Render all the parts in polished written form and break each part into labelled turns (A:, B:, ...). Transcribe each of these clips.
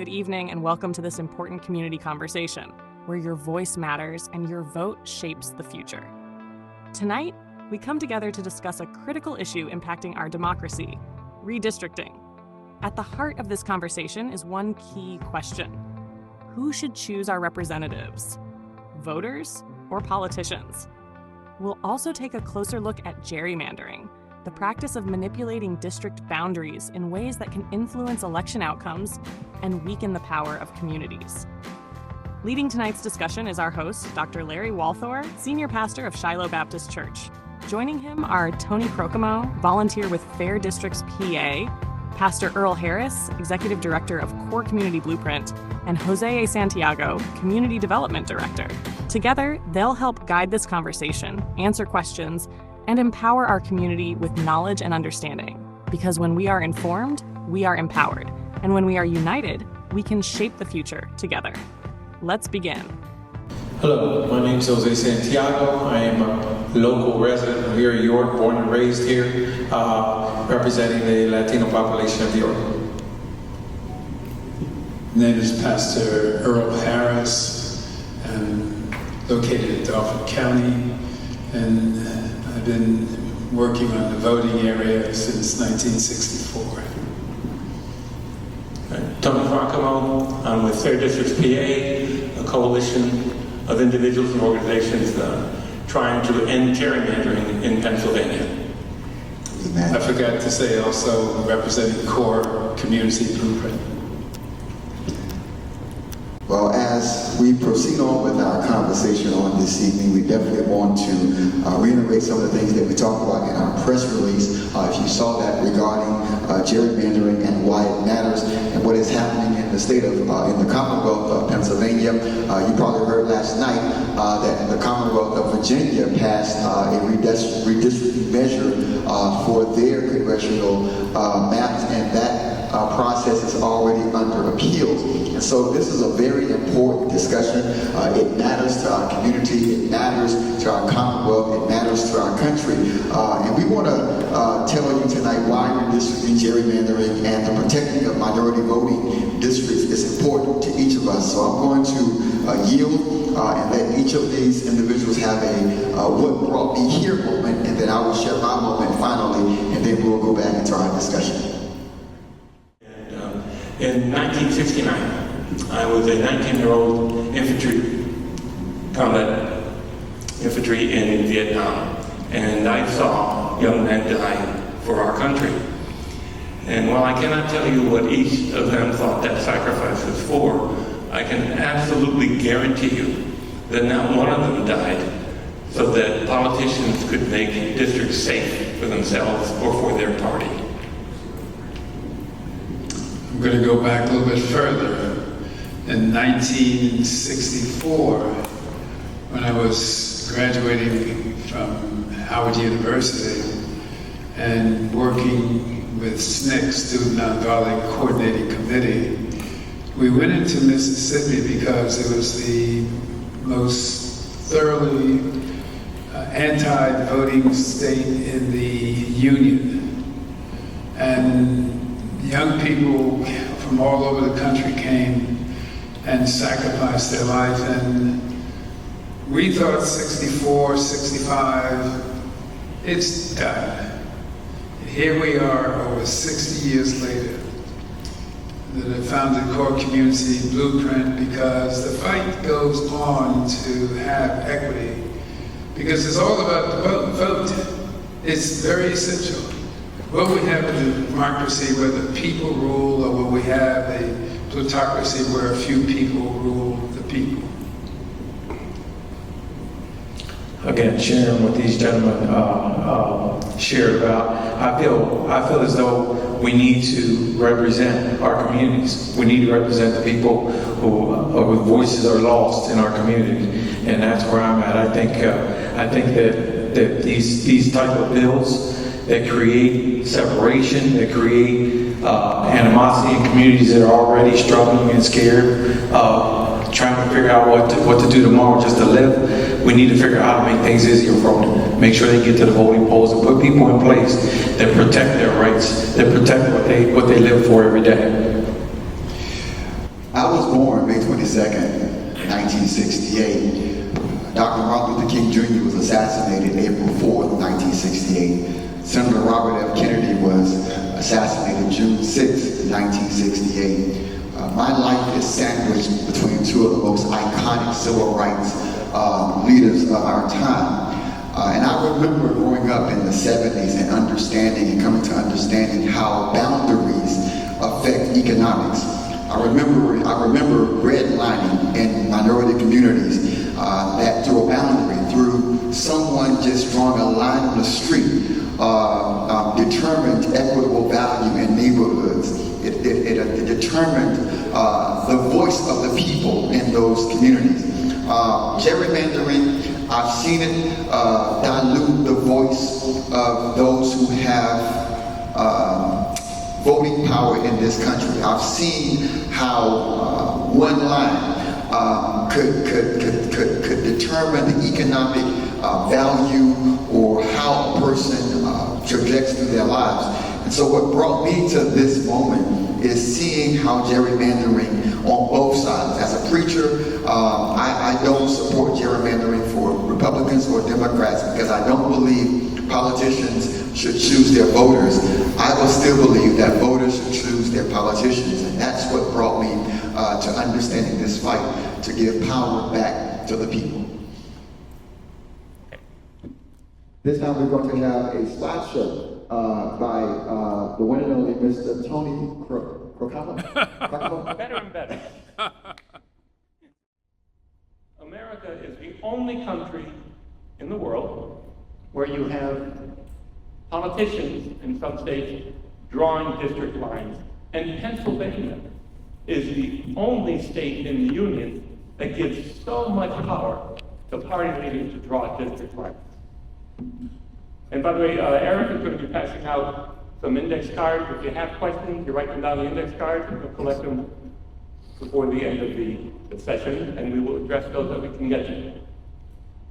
A: Good evening and welcome to this important community conversation where your voice matters and your vote shapes the future. Tonight, we come together to discuss a critical issue impacting our democracy, redistricting. At the heart of this conversation is one key question. Who should choose our representatives? Voters or politicians? We'll also take a closer look at gerrymandering, the practice of manipulating district boundaries in ways that can influence election outcomes and weaken the power of communities. Leading tonight's discussion is our host, Dr. Larry Walthour, Senior Pastor of Shiloh Baptist Church. Joining him are Tony Crocamo, volunteer with Fair Districts PA, Pastor Earl Harris, Executive Director of Core Community Blueprint, and Jose Santiago, Community Development Director. Together, they'll help guide this conversation, answer questions, and empower our community with knowledge and understanding. Because when we are informed, we are empowered. And when we are united, we can shape the future together. Let's begin.
B: Hello, my name is Jose Santiago. I am a local resident of here in York, born and raised here, representing the Latino population of York.
C: My name is Pastor Earl Harris. I'm located in Dauphin County, and I've been working on the voting area since 1964.
B: Tony Crocamo. I'm with Fair Districts PA, a coalition of individuals and organizations trying to end gerrymandering in Pennsylvania.
C: I forgot to say also representing Core Community Blueprint.
D: Well, as we proceed on with our conversation on this evening, we definitely want to reiterate some of the things that we talked about in our press release. If you saw that regarding gerrymandering and why it matters and what is happening in the state of, in the Commonwealth of Pennsylvania, you probably heard last night that the Commonwealth of Virginia passed a redistricting measure for their congressional maps, and that process is already under appeals. And so this is a very important discussion. It matters to our community, it matters to our Commonwealth, it matters to our country. And we want to tell you tonight why redistricting, gerrymandering, and the protecting of minority voting districts is important to each of us. So I'm going to yield and let each of these individuals have a what brought me here moment, and then I will share my moment finally, and then we'll go back into our discussion.
B: In 1969, I was a 19-year-old combat infantry in Vietnam, and I saw young men die for our country. And while I cannot tell you what each of them thought that sacrifice was for, I can absolutely guarantee you that not one of them died so that politicians could make districts safe for themselves or for their party.
C: I'm going to go back a little bit further. In 1964, when I was graduating from Howard University and working with SNCC, Student Nonviolent Coordinating Committee, we went into Mississippi because it was the most thoroughly anti-voting state in the Union. And young people from all over the country came and sacrificed their life, and we thought 64, 65, it's done. Here we are over 60 years later that I founded Core Community Blueprint because the fight goes on to have equity, because it's all about the vote. It's very essential. Will we have a democracy where the people rule, or will we have a plutocracy where a few people rule the people?
E: Again, sharing what these gentlemen shared about, I feel as though we need to represent our communities. We need to represent the people whose voices are lost in our community, and that's where I'm at. I think that these type of bills that create separation, that create animosity in communities that are already struggling and scared, trying to figure out what to do tomorrow just to live. We need to figure out how to make things easier for them. Make sure they get to the voting polls and put people in place that protect their rights, that protect what they live for every day.
D: 22nd, 1968. Dr. Martin Luther King Jr. was assassinated April 4th, 1968. Senator Robert F. Kennedy was assassinated June 6th, 1968. My life is sandwiched between two of the most iconic civil rights leaders of our time. And I remember growing up in the 70s and understanding and coming to understanding how boundaries affect economics. I remember redlining in minority communities that through a boundary, through someone just drawing a line on the street, determined equitable value in neighborhoods. It determined the voice of the people in those communities. Gerrymandering, I've seen it dilute the voice of those who have voting power in this country. I've seen how one line could determine the economic value or how a person projects through their lives. And so what brought me to this moment is seeing how gerrymandering on both sides. As a preacher, I don't support gerrymandering for Republicans or Democrats because I don't believe politicians should choose their voters. I will still believe that voters should choose their politicians, and that's what brought me to understanding this fight, to give power back to the people. This time we're going to have a slideshow by the one and only Mr. Tony Crocamo.
B: Better and better. America is the only country in the world where you have politicians in some states drawing district lines, and Pennsylvania is the only state in the union that gives so much power to party leaders to draw district lines. And by the way, Eric is going to be passing out some index cards. If you have questions, you write them down on the index cards, and we'll collect them before the end of the session, and we will address those that we can get to. All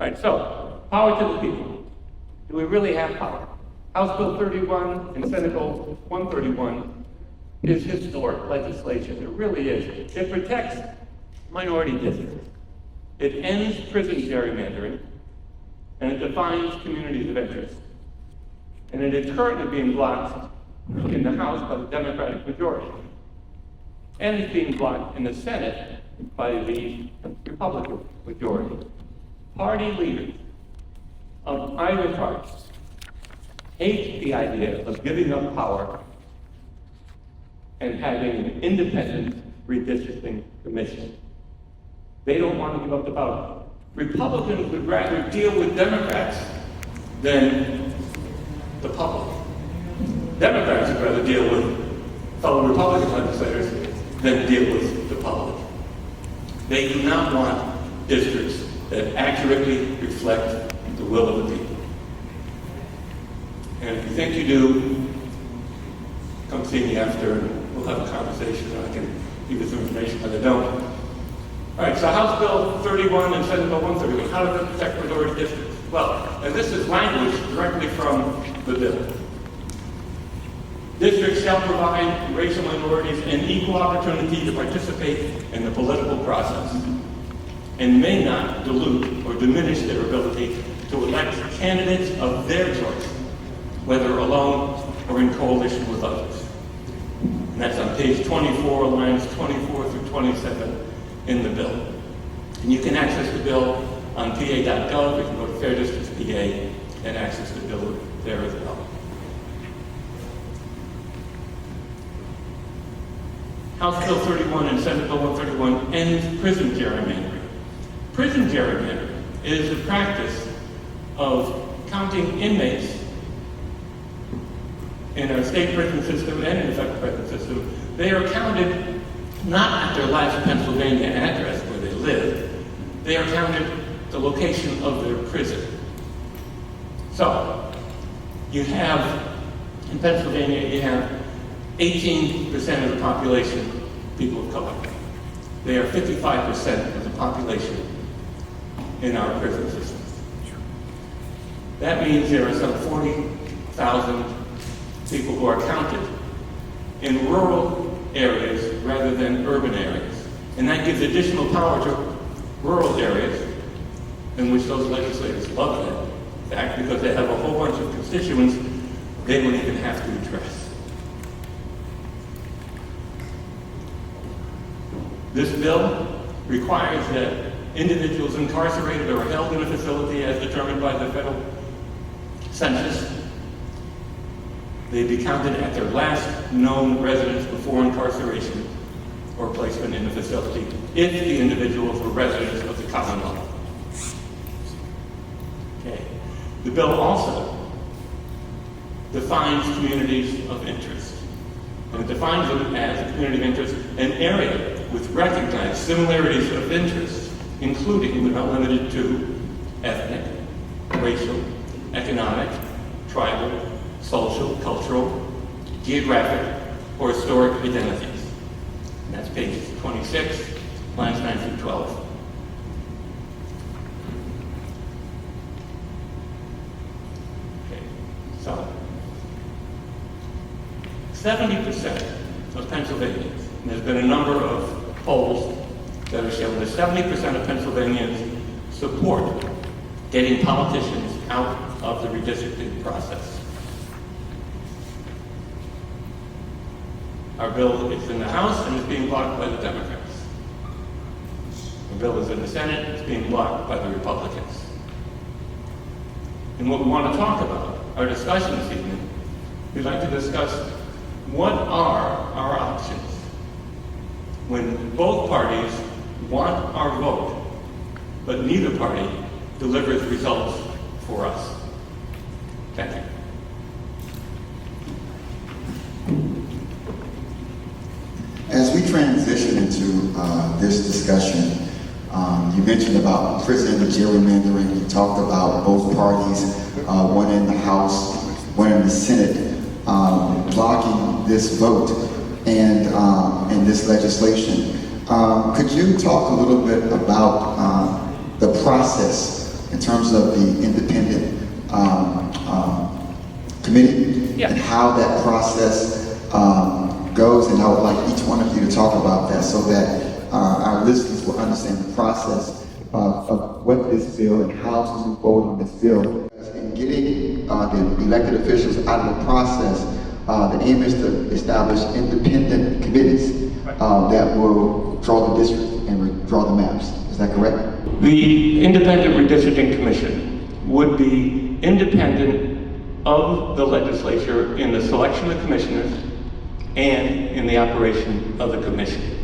B: right, so, power to the people. Do we really have power? House Bill 31 and Senate Bill 131 is historic legislation. It really is. It protects minority districts. It ends prison gerrymandering, and it defines communities of interest. And it is currently being blocked in the House by the Democratic majority. And it's being blocked in the Senate by the Republican majority. Party leaders of either party hate the idea of giving up power and having an independent redistricting commission. They don't want to give up the power. Republicans would rather deal with Democrats than the public. Democrats would rather deal with fellow Republican legislators than deal with the public. They do not want districts that accurately reflect the will of the people. And if you think you do, come see me after and we'll have a conversation. I can give you some information, but I don't. All right, so House Bill 31 and Senate Bill 131, how does it protect minority districts? Well, and this is language directly from the bill. Districts shall provide racial minorities an equal opportunity to participate in the political process and may not dilute or diminish their ability to elect candidates of their choice, whether alone or in coalition with others. And that's on page 24, lines 24 through 27 in the bill. And you can access the bill on pa.gov. You can go to Fair Districts PA and access the bill there as well. House Bill 31 and Senate Bill 131 ends prison gerrymandering. Prison gerrymandering is the practice of counting inmates in a state prison system and in a federal prison system. They are counted not at their last Pennsylvania address where they live. They are counted the location of their prison. So, you have, in Pennsylvania, you have 18% of the population people of color. They are 55% of the population in our prison systems. That means there are some 40,000 people who are counted in rural areas rather than urban areas. And that gives additional power to rural areas in which those legislators love that fact because they have a whole bunch of constituents they wouldn't even have to address. This bill requires that individuals incarcerated or held in a facility as determined by the federal census, they be counted at their last known residence before incarceration or placement in the facility if the individuals were residents of the Commonwealth. Okay. The bill also defines communities of interest. And it defines them as a community of interest, an area with recognized similarities of interest, including but not limited to ethnic, racial, economic, tribal, social, cultural, geographic, or historic identities. And that's pages 26, lines 9 through 12. Okay, so 70% of Pennsylvanians, and there's been a number of polls that have shown that 70% of Pennsylvanians support getting politicians out of the redistricting process. Our bill is in the House and is being blocked by the Democrats. Our bill is in the Senate, it's being blocked by the Republicans. And what we want to talk about, our discussion this evening, we'd like to discuss what are our options when both parties want our vote, but neither party delivers results for us. Thank you.
D: As we transition into this discussion, you mentioned about prison gerrymandering. You talked about both parties, one in the House, one in the Senate, blocking this vote and this legislation. Could you talk a little bit about the process in terms of the independent committee and how that process goes? And I would like each one of you to talk about that so that our listeners will understand the process of what this bill and how to move forward on this bill. In getting the elected officials out of the process, the aim is to establish independent committees that will draw the district and draw the maps. Is that correct?
B: The Independent Redistricting Commission would be independent of the legislature in the selection of commissioners and in the operation of the commission.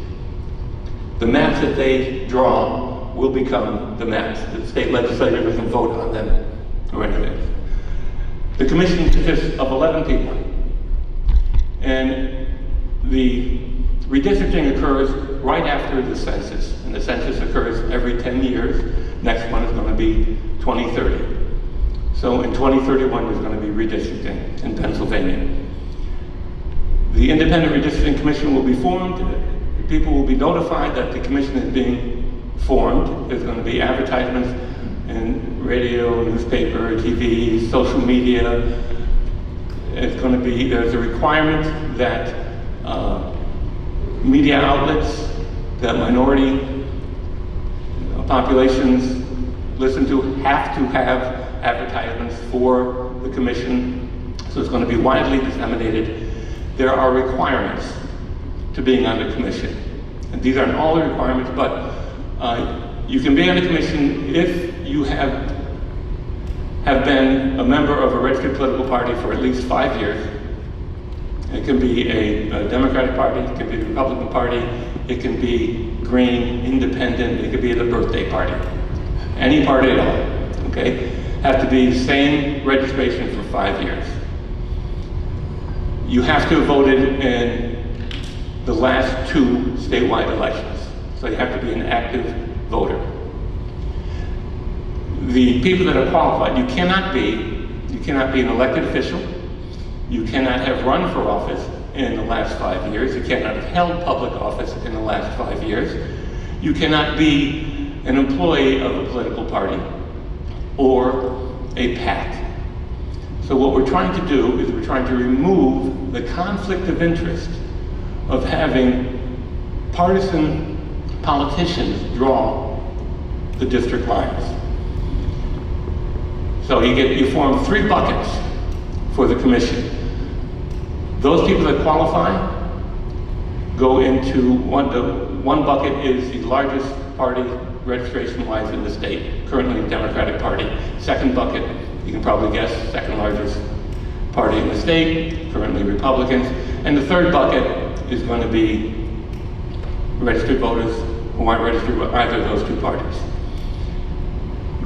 B: The maps that they draw will become the maps. The state legislature doesn't vote on them or anything. The commission consists of 11 people. And the redistricting occurs right after the census. And the census occurs every 10 years. Next one is going to be 2030. So in 2031, there's going to be redistricting in Pennsylvania. The Independent Redistricting Commission will be formed. People will be notified that the commission is being formed. There's going to be advertisements in radio, newspaper, TV, social media. It's going to be, there's a requirement that media outlets that minority populations listen to have advertisements for the commission. So it's going to be widely disseminated. There are requirements to being on the commission. And these aren't all the requirements, but you can be on the commission if you have been a member of a registered political party for at least 5 years. It can be a Democratic Party, it can be the Republican Party, it can be Green, Independent, it could be the birthday party. Any party at all, okay? Have to be the same registration for 5 years. You have to have voted in the last 2 statewide elections. So you have to be an active voter. The people that are qualified, you cannot be an elected official. You cannot have run for office in the last 5 years. You cannot have held public office in the last 5 years. You cannot be an employee of a political party or a PAC. So what we're trying to do is we're trying to remove the conflict of interest of having partisan politicians draw the district lines. So you form 3 buckets for the commission. Those people that qualify go into one bucket is the largest party registration-wise in the state, currently the Democratic Party. Second bucket, you can probably guess, second largest party in the state, currently Republicans. And the third bucket is going to be registered voters who aren't registered with either of those 2 parties.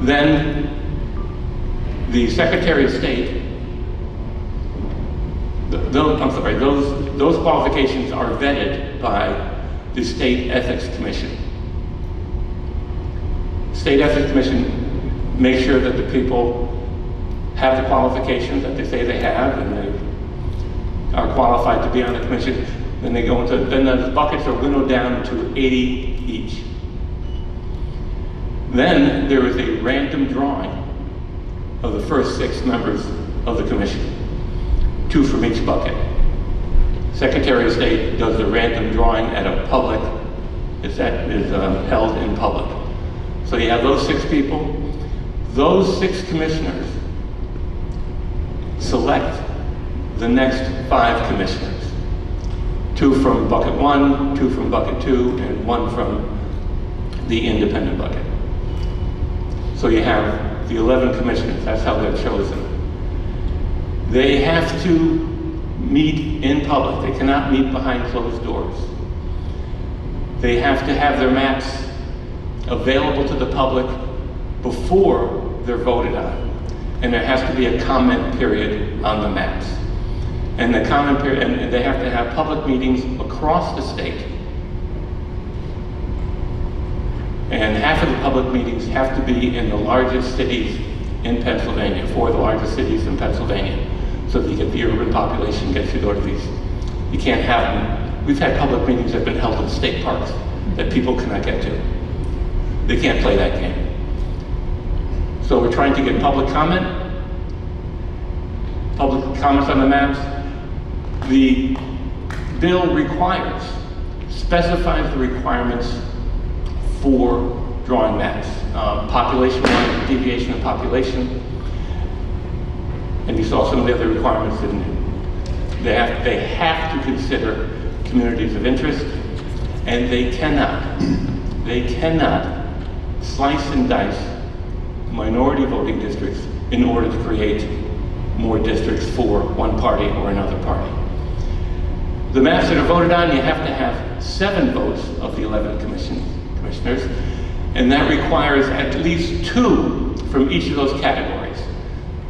B: Then the Secretary of State, those qualifications are vetted by the State Ethics Commission. State Ethics Commission makes sure that the people have the qualifications that they say they have and they are qualified to be on the commission. Then then the buckets are winnowed down to 80 each. Then there is a random drawing of the first 6 members of the commission, 2 from each bucket. Secretary of State does the random drawing at a public, it's held in public. So you have those 6 people. Those 6 commissioners select the next 5 commissioners. 2 from bucket 1, 2 from bucket 2, and 1 from the independent bucket. So you have the 11 commissioners, that's how they're chosen. They have to meet in public. They cannot meet behind closed doors. They have to have their maps available to the public before they're voted on. And there has to be a comment period on the maps. And the comment period, and they have to have public meetings across the state. And half of the public meetings have to be in the largest cities in Pennsylvania, 4 of the largest cities in Pennsylvania, so that you get the urban population gets to go to these. You can't have them. We've had public meetings that have been held in state parks that people cannot get to. They can't play that game. So we're trying to get public comments on the maps. The bill specifies the requirements for drawing maps. Population-wise, deviation of population. And you saw some of the other requirements in there. They have to consider communities of interest, and they cannot slice and dice minority voting districts in order to create more districts for one party or another party. The maps that are voted on, you have to have 7 votes of the 11 commissioners, and that requires at least 2 from each of those categories.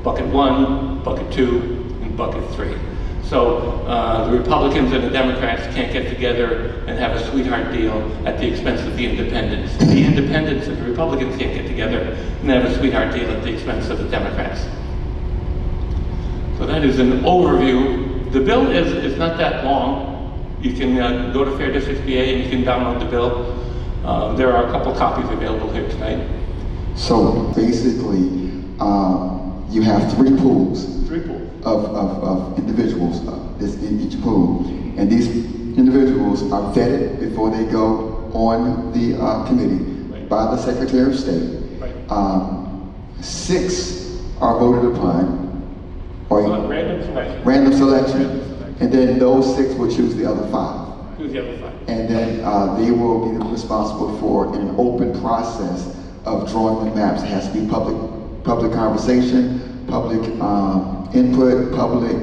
B: Bucket 1, bucket 2, and bucket 3. So the Republicans and the Democrats can't get together and have a sweetheart deal at the expense of the independents. The independents and the Republicans can't get together and have a sweetheart deal at the expense of the Democrats. So that is an overview. The bill is not that long. You can go to Fair Districts PA and you can download the bill. There are a couple copies available here tonight.
D: So basically, you have 3 pools.
B: 3 pools.
D: Of individuals in each pool. And these individuals are vetted before they go on the committee by the Secretary of State. 6 are voted upon. Random selection. And then those 6 will choose the other 5.
B: Choose the other 5.
D: And then they will be responsible for an open process of drawing the maps. It has to be public conversation, public input, public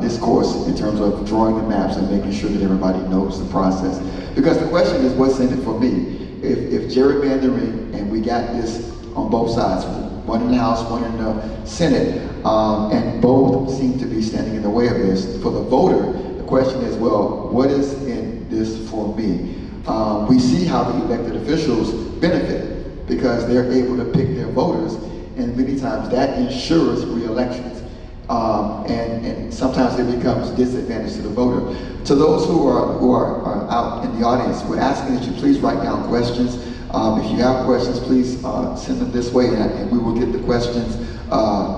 D: discourse in terms of drawing the maps and making sure that everybody knows the process. Because the question is, what's in it for me? If gerrymandering, and we got this on both sides, one in the House, one in the Senate, and both seem to be standing in the way of this, for the voter, the question is, well, what is in this for me? We see how the elected officials benefit because they're able to pick their voters, and many times that ensures re-elections. And sometimes it becomes disadvantage to the voter. To those who are out in the audience, we're asking that you please write down questions. If you have questions, please send them this way, and we will get the questions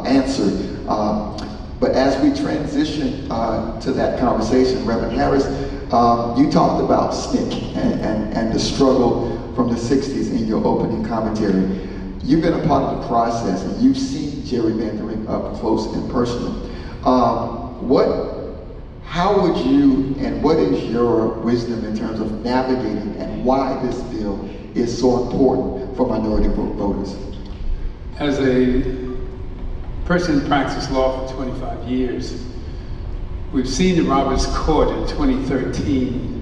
D: answered. But as we transition to that conversation, Reverend Harris, You talked about SNCC and the struggle from the 60s in your opening commentary. You've been a part of the process and you've seen gerrymandering up close and personal. How would you, and what is your wisdom in terms of navigating and why this bill is so important for minority voters?
C: As a person who practiced law for 25 years, we've seen the Roberts Court in 2013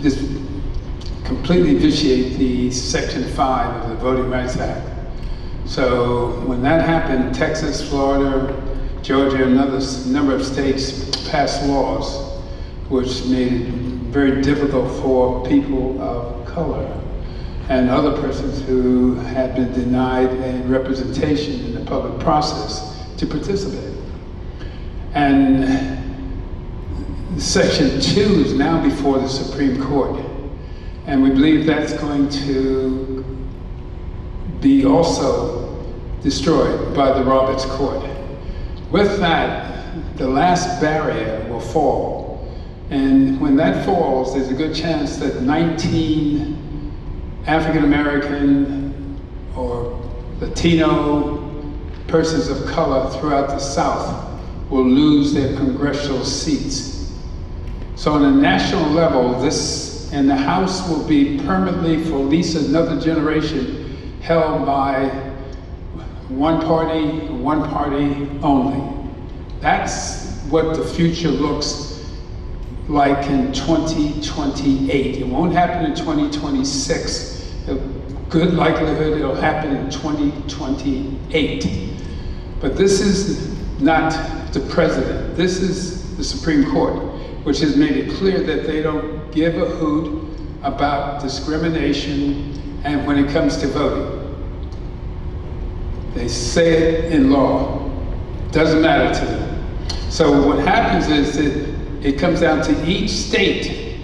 C: just completely vitiate the Section 5 of the Voting Rights Act. So when that happened, Texas, Florida, Georgia, and another number of states passed laws which made it very difficult for people of color and other persons who had been denied a representation in the public process to participate. And Section 2 is now before the Supreme Court. And we believe that's going to be also destroyed by the Roberts Court. With that, the last barrier will fall. And when that falls, there's a good chance that 19 African American or Latino persons of color throughout the South will lose their congressional seats. So on a national level, and the House will be permanently, for at least another generation, held by one party only. That's what the future looks like in 2028. It won't happen in 2026. A good likelihood it'll happen in 2028. But this is not the president. This is the Supreme Court, which has made it clear that they don't give a hoot about discrimination and when it comes to voting. They say it in law. Doesn't matter to them. So what happens is that it comes down to each state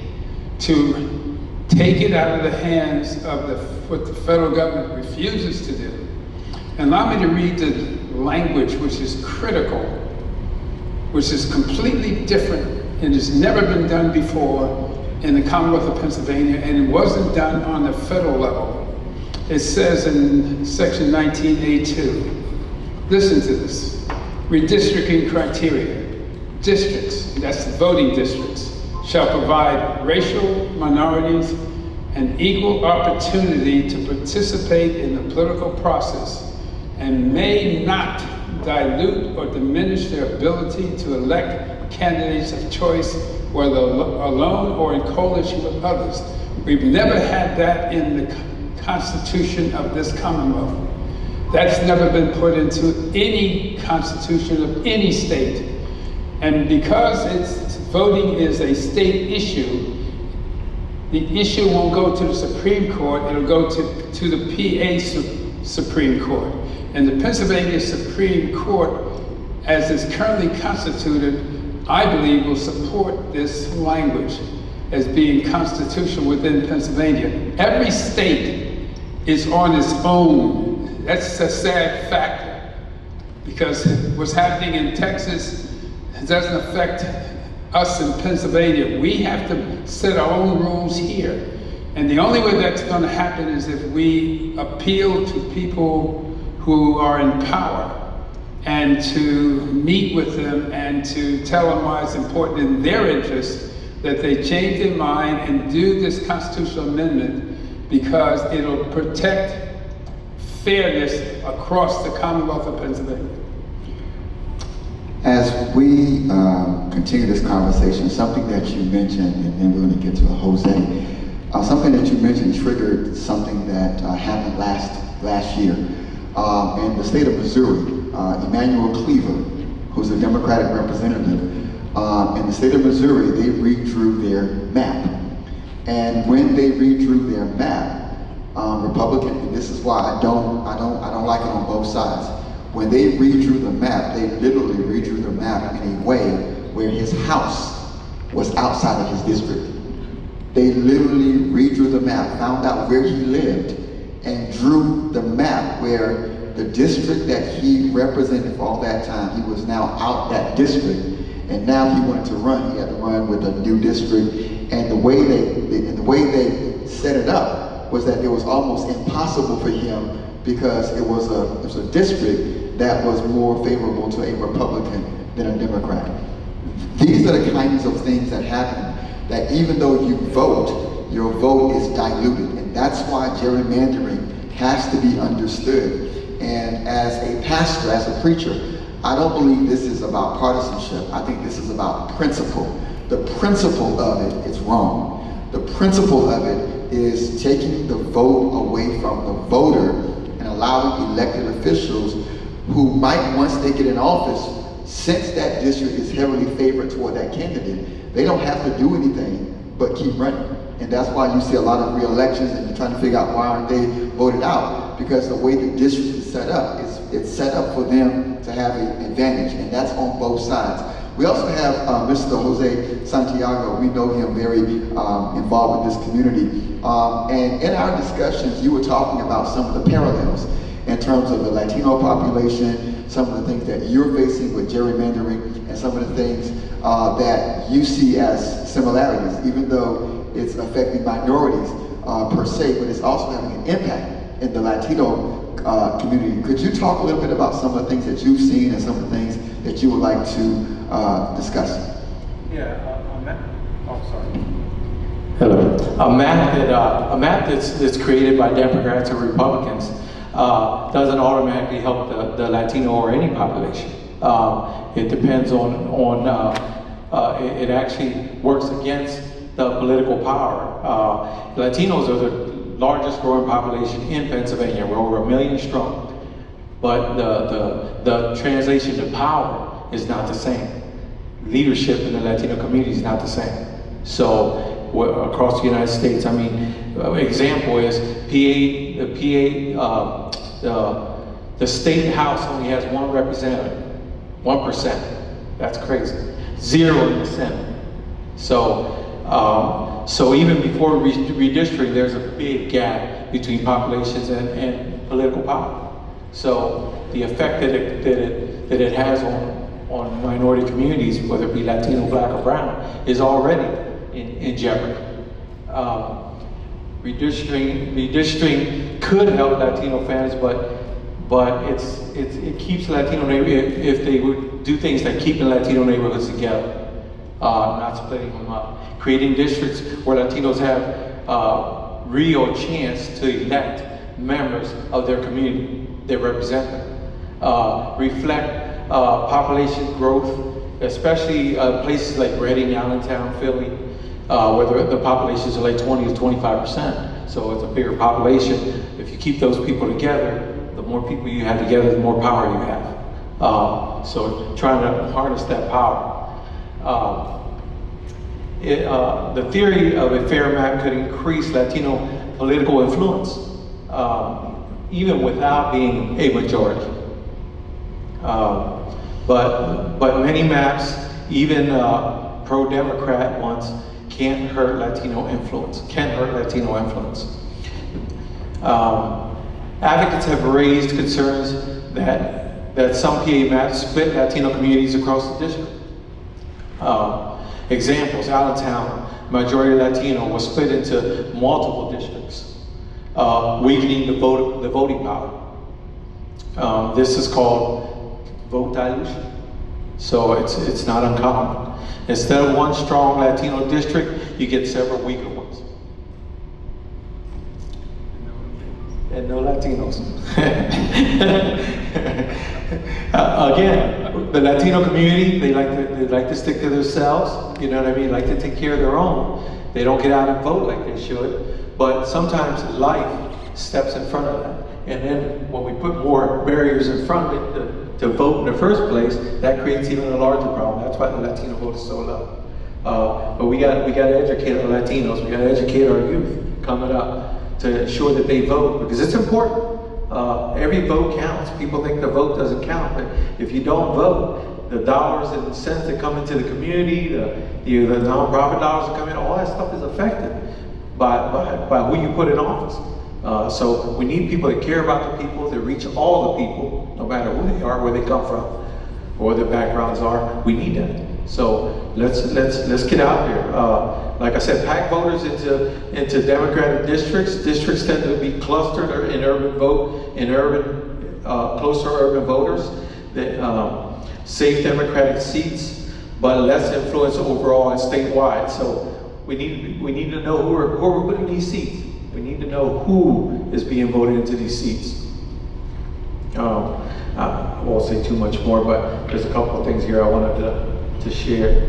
C: to take it out of the hands of what the federal government refuses to do. And allow me to read the language which is critical, which is completely different and has never been done before in the Commonwealth of Pennsylvania, and it wasn't done on the federal level. It says in Section 19A2, listen to this, redistricting criteria. Districts, that's the voting districts, shall provide racial minorities an equal opportunity to participate in the political process and may not dilute or diminish their ability to elect candidates of choice, whether alone or in coalition with others. We've never had that in the Constitution of this Commonwealth. That's never been put into any constitution of any state. And because voting is a state issue, the issue won't go to the Supreme Court, it'll go to the PA Supreme Court. And the Pennsylvania Supreme Court, as is currently constituted, I believe will support this language as being constitutional within Pennsylvania. Every state is on its own. That's a sad fact, because what's happening in Texas doesn't affect us in Pennsylvania. We have to set our own rules here. And the only way that's going to happen is if we appeal to people who are in power and to meet with them and to tell them why it's important in their interest that they change their mind and do this constitutional amendment, because it'll protect fairness across the Commonwealth of Pennsylvania.
D: As we continue this conversation, something that you mentioned, and then we're going to get to Jose, something that you mentioned triggered something that happened last year. In the state of Missouri, Emanuel Cleaver, who's a Democratic representative, in the state of Missouri, they redrew their map. And when they redrew their map, Republican, and this is why I don't like it on both sides. When they redrew the map, they literally redrew the map in a way where his house was outside of his district. They literally redrew the map, found out where he lived, and drew the map where the district that he represented for all that time, he was now out that district, and now he wanted to run. He had to run with a new district, and the way they set it up was that it was almost impossible for him because it was a district that was more favorable to a Republican than a Democrat. These are the kinds of things that happen, that even though you vote, your vote is diluted, and that's why gerrymandering has to be understood. And as a pastor, as a preacher, I don't believe this is about partisanship. I think this is about principle. The principle of it is wrong. The principle of it is taking the vote away from the voter and allowing elected officials who might, once they get in office, since that district is heavily favored toward that candidate, they don't have to do anything but keep running. And that's why you see a lot of re-elections, and you're trying to figure out why aren't they voted out, because the way the district is set up, it's set up for them to have an advantage, and that's on both sides. We also have Mr. Jose Santiago. We know him very involved with this community. And in our discussions, you were talking about some of the parallels in terms of the Latino population, some of the things that you're facing with gerrymandering, and some of the things that you see as similarities, even though it's affecting minorities per se, but it's also having an impact in the Latino community. Could you talk a little bit about some of the things that you've seen and some of the things that you would like to discuss?
E: Yeah, Hello. A map that's created by Democrats or Republicans doesn't automatically help the Latino or any population. It depends on it actually works against the political power. Latinos are the largest growing population in Pennsylvania. We're over 1 million strong, but the translation to power is not the same. Leadership in the Latino community is not the same. So across the United States, I mean, example is the state house only has one representative, 1%. That's crazy. 0 in the Senate. So even before redistricting, there's a big gap between populations and political power. So the effect that it has on minority communities, whether it be Latino, Black, or Brown, is already in jeopardy. Redistricting could help Latino families, but it keeps Latino neighborhoods, if they would do things like keeping Latino neighborhoods together, not splitting them up, creating districts where Latinos have real chance to elect members of their community that represent them, reflect population growth, especially places like Reading, Allentown, Philly, where the populations are like 20 to 25%. So it's a bigger population. If you keep those people together, the more people you have together, the more power you have. So trying to harness that power. The theory of a fair map could increase Latino political influence, even without being a majority. But many maps, even pro-Democrat ones, can't hurt Latino influence. Advocates have raised concerns that some PA maps split Latino communities across the district. Examples: Allentown, majority Latino, was split into multiple districts, weakening the voting power. This is called vote dilution. So it's not uncommon. Instead of one strong Latino district, you get several weaker ones. And no Latinos. Again, the Latino community, they like to stick to themselves, you know what I mean? Like to take care of their own. They don't get out and vote like they should, but sometimes life steps in front of them. And then when we put more barriers in front of it to vote in the first place, that creates even a larger problem. That's why the Latino vote is so low. But we got to educate our Latinos, we got to educate our youth coming up to ensure that they vote, because it's important. Every vote counts. People think the vote doesn't count, but if you don't vote, the dollars and cents that come into the community, the nonprofit dollars that come in, all that stuff is affected by who you put in office. So we need people that care about the people, that reach all the people, no matter who they are, where they come from, or what their backgrounds are. We need that. So let's get out there. Like I said, pack voters into Democratic districts. Districts tend to be clustered in close to urban voters. That safe Democratic seats, but less influence overall and statewide. So we need to know who are putting these seats. We need to know who is being voted into these seats. I won't say too much more, but there's a couple of things here I wanted to share.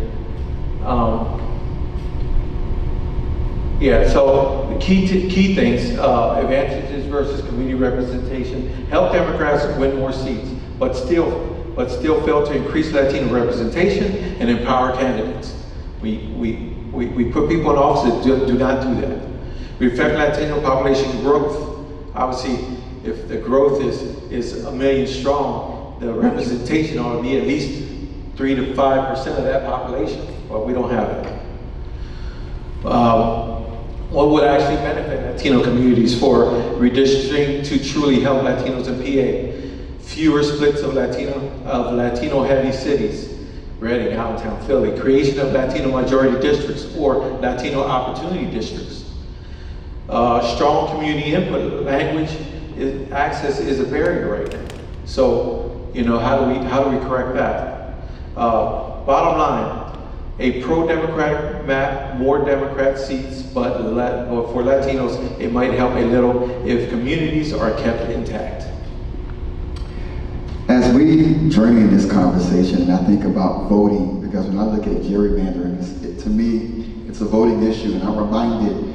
E: Yeah, so the key things, advantages versus community representation, help Democrats win more seats, but still fail to increase Latino representation and empower candidates. We put people in office that do not do that. Reflect Latino population growth. Obviously, if the growth is 1 million strong, the representation ought to be at least 3 to 5% of that population, but we don't have it. What would actually benefit Latino communities for redistricting to truly help Latinos in PA? Fewer splits of Latino heavy cities, Reading, Allentown, Philly, creation of Latino majority districts or Latino opportunity districts. Strong community input, language access is a barrier right now. So, how do we correct that? Bottom line, a pro-democratic map, more Democrat seats, but for Latinos, it might help a little if communities are kept intact.
D: As we journey in this conversation, and I think about voting, because when I look at gerrymandering, to me, it's a voting issue, and I'm reminded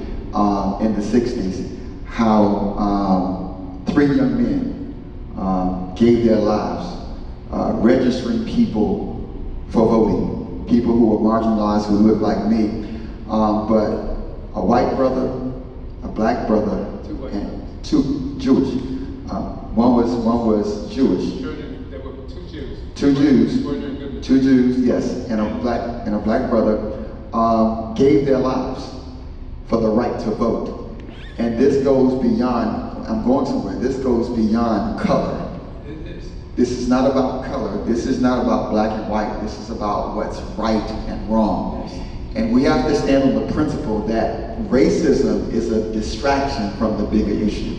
D: in the 60s how 3 young men gave their lives registering people for voting, people who were marginalized, who looked like me, but a white brother, a black brother, and 2 Jewish. One was Jewish.
C: There were 2 Jews.
D: 2 Jews. 2 Jews, yes, and a black brother gave their lives for the right to vote. And this goes beyond, I'm going somewhere, this goes beyond color. This is not about color. This is not about black and white. This is about what's right and wrong. And we have to stand on the principle that racism is a distraction from the bigger issue.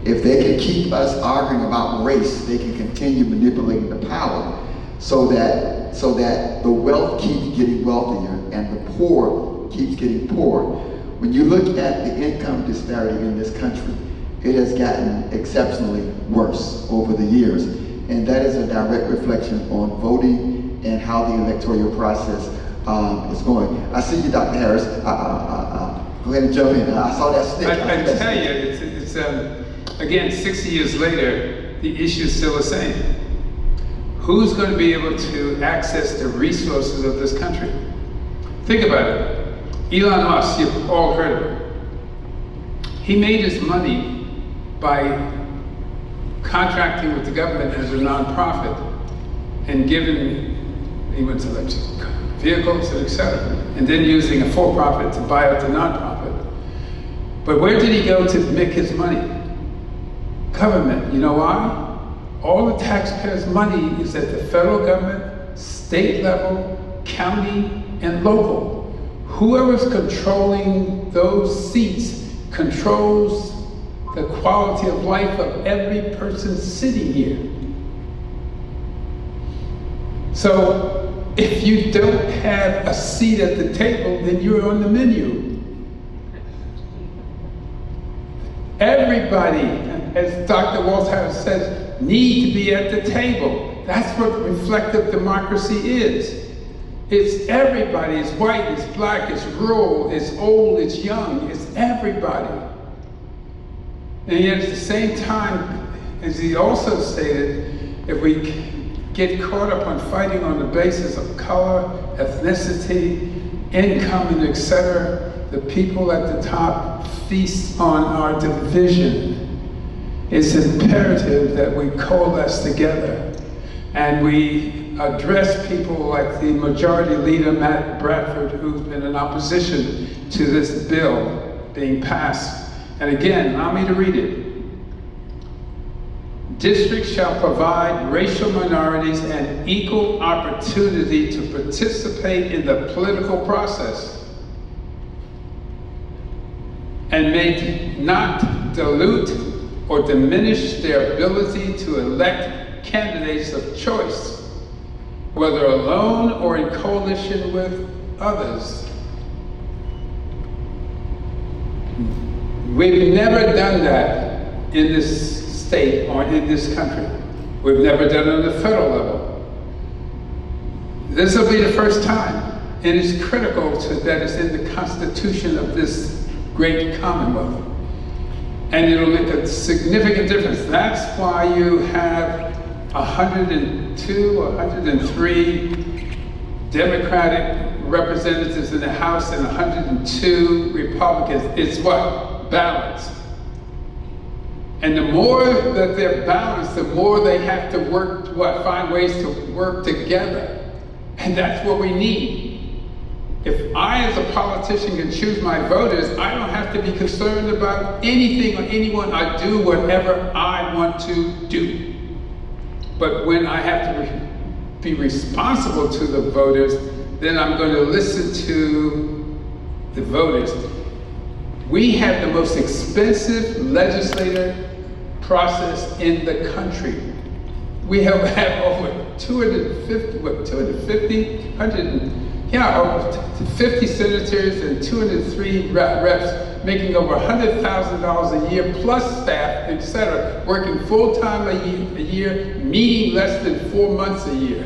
D: If they can keep us arguing about race, they can continue manipulating the power so that the wealth keeps getting wealthier and the poor keeps getting poorer. When you look at the income disparity in this country, it has gotten exceptionally worse over the years. And that is a direct reflection on voting and how the electoral process is going. I see you, Dr. Harris. Go ahead and jump in. I saw that stick.
C: I tell you, it's again, 60 years later, the issue is still the same. Who's going to be able to access the resources of this country? Think about it. Elon Musk, you've all heard of him. He made his money by contracting with the government as a nonprofit and he went to electric vehicles and etc. And then using a for-profit to buy out the nonprofit. But where did he go to make his money? Government. You know why? All the taxpayers' money is at the federal government, state level, county, and local. Whoever's controlling those seats controls the quality of life of every person sitting here. So if you don't have a seat at the table, then you're on the menu. Everybody, as Dr. Walthour says, need to be at the table. That's what reflective democracy is. It's everybody. It's white, it's black, it's rural, it's old, it's young, it's everybody. And yet at the same time, as he also stated, if we get caught up on fighting on the basis of color, ethnicity, income, and etc., the people at the top feast on our division. It's imperative that we coalesce together and we address people like the Majority Leader, Matt Bradford, who's been in opposition to this bill being passed. And again, allow me to read it. Districts shall provide racial minorities an equal opportunity to participate in the political process and may not dilute or diminish their ability to elect candidates of choice, whether alone or in coalition with others. We've never done that in this state or in this country. We've never done it on the federal level. This will be the first time. It is critical that it's in the Constitution of this great Commonwealth. And it'll make a significant difference. That's why you have 102 or 103 Democratic representatives in the House and 102 Republicans. It's what? Balanced. And the more that they're balanced, the more they have to work, find ways to work together. And that's what we need. If I, as a politician, can choose my voters, I don't have to be concerned about anything or anyone. I do whatever I want to do. But when I have to be responsible to the voters, then I'm going to listen to the voters. We have the most expensive legislative process in the country. We have over 50 senators and 203 reps making over $100,000 a year, plus staff, etc., working full-time a year, meeting less than 4 months a year.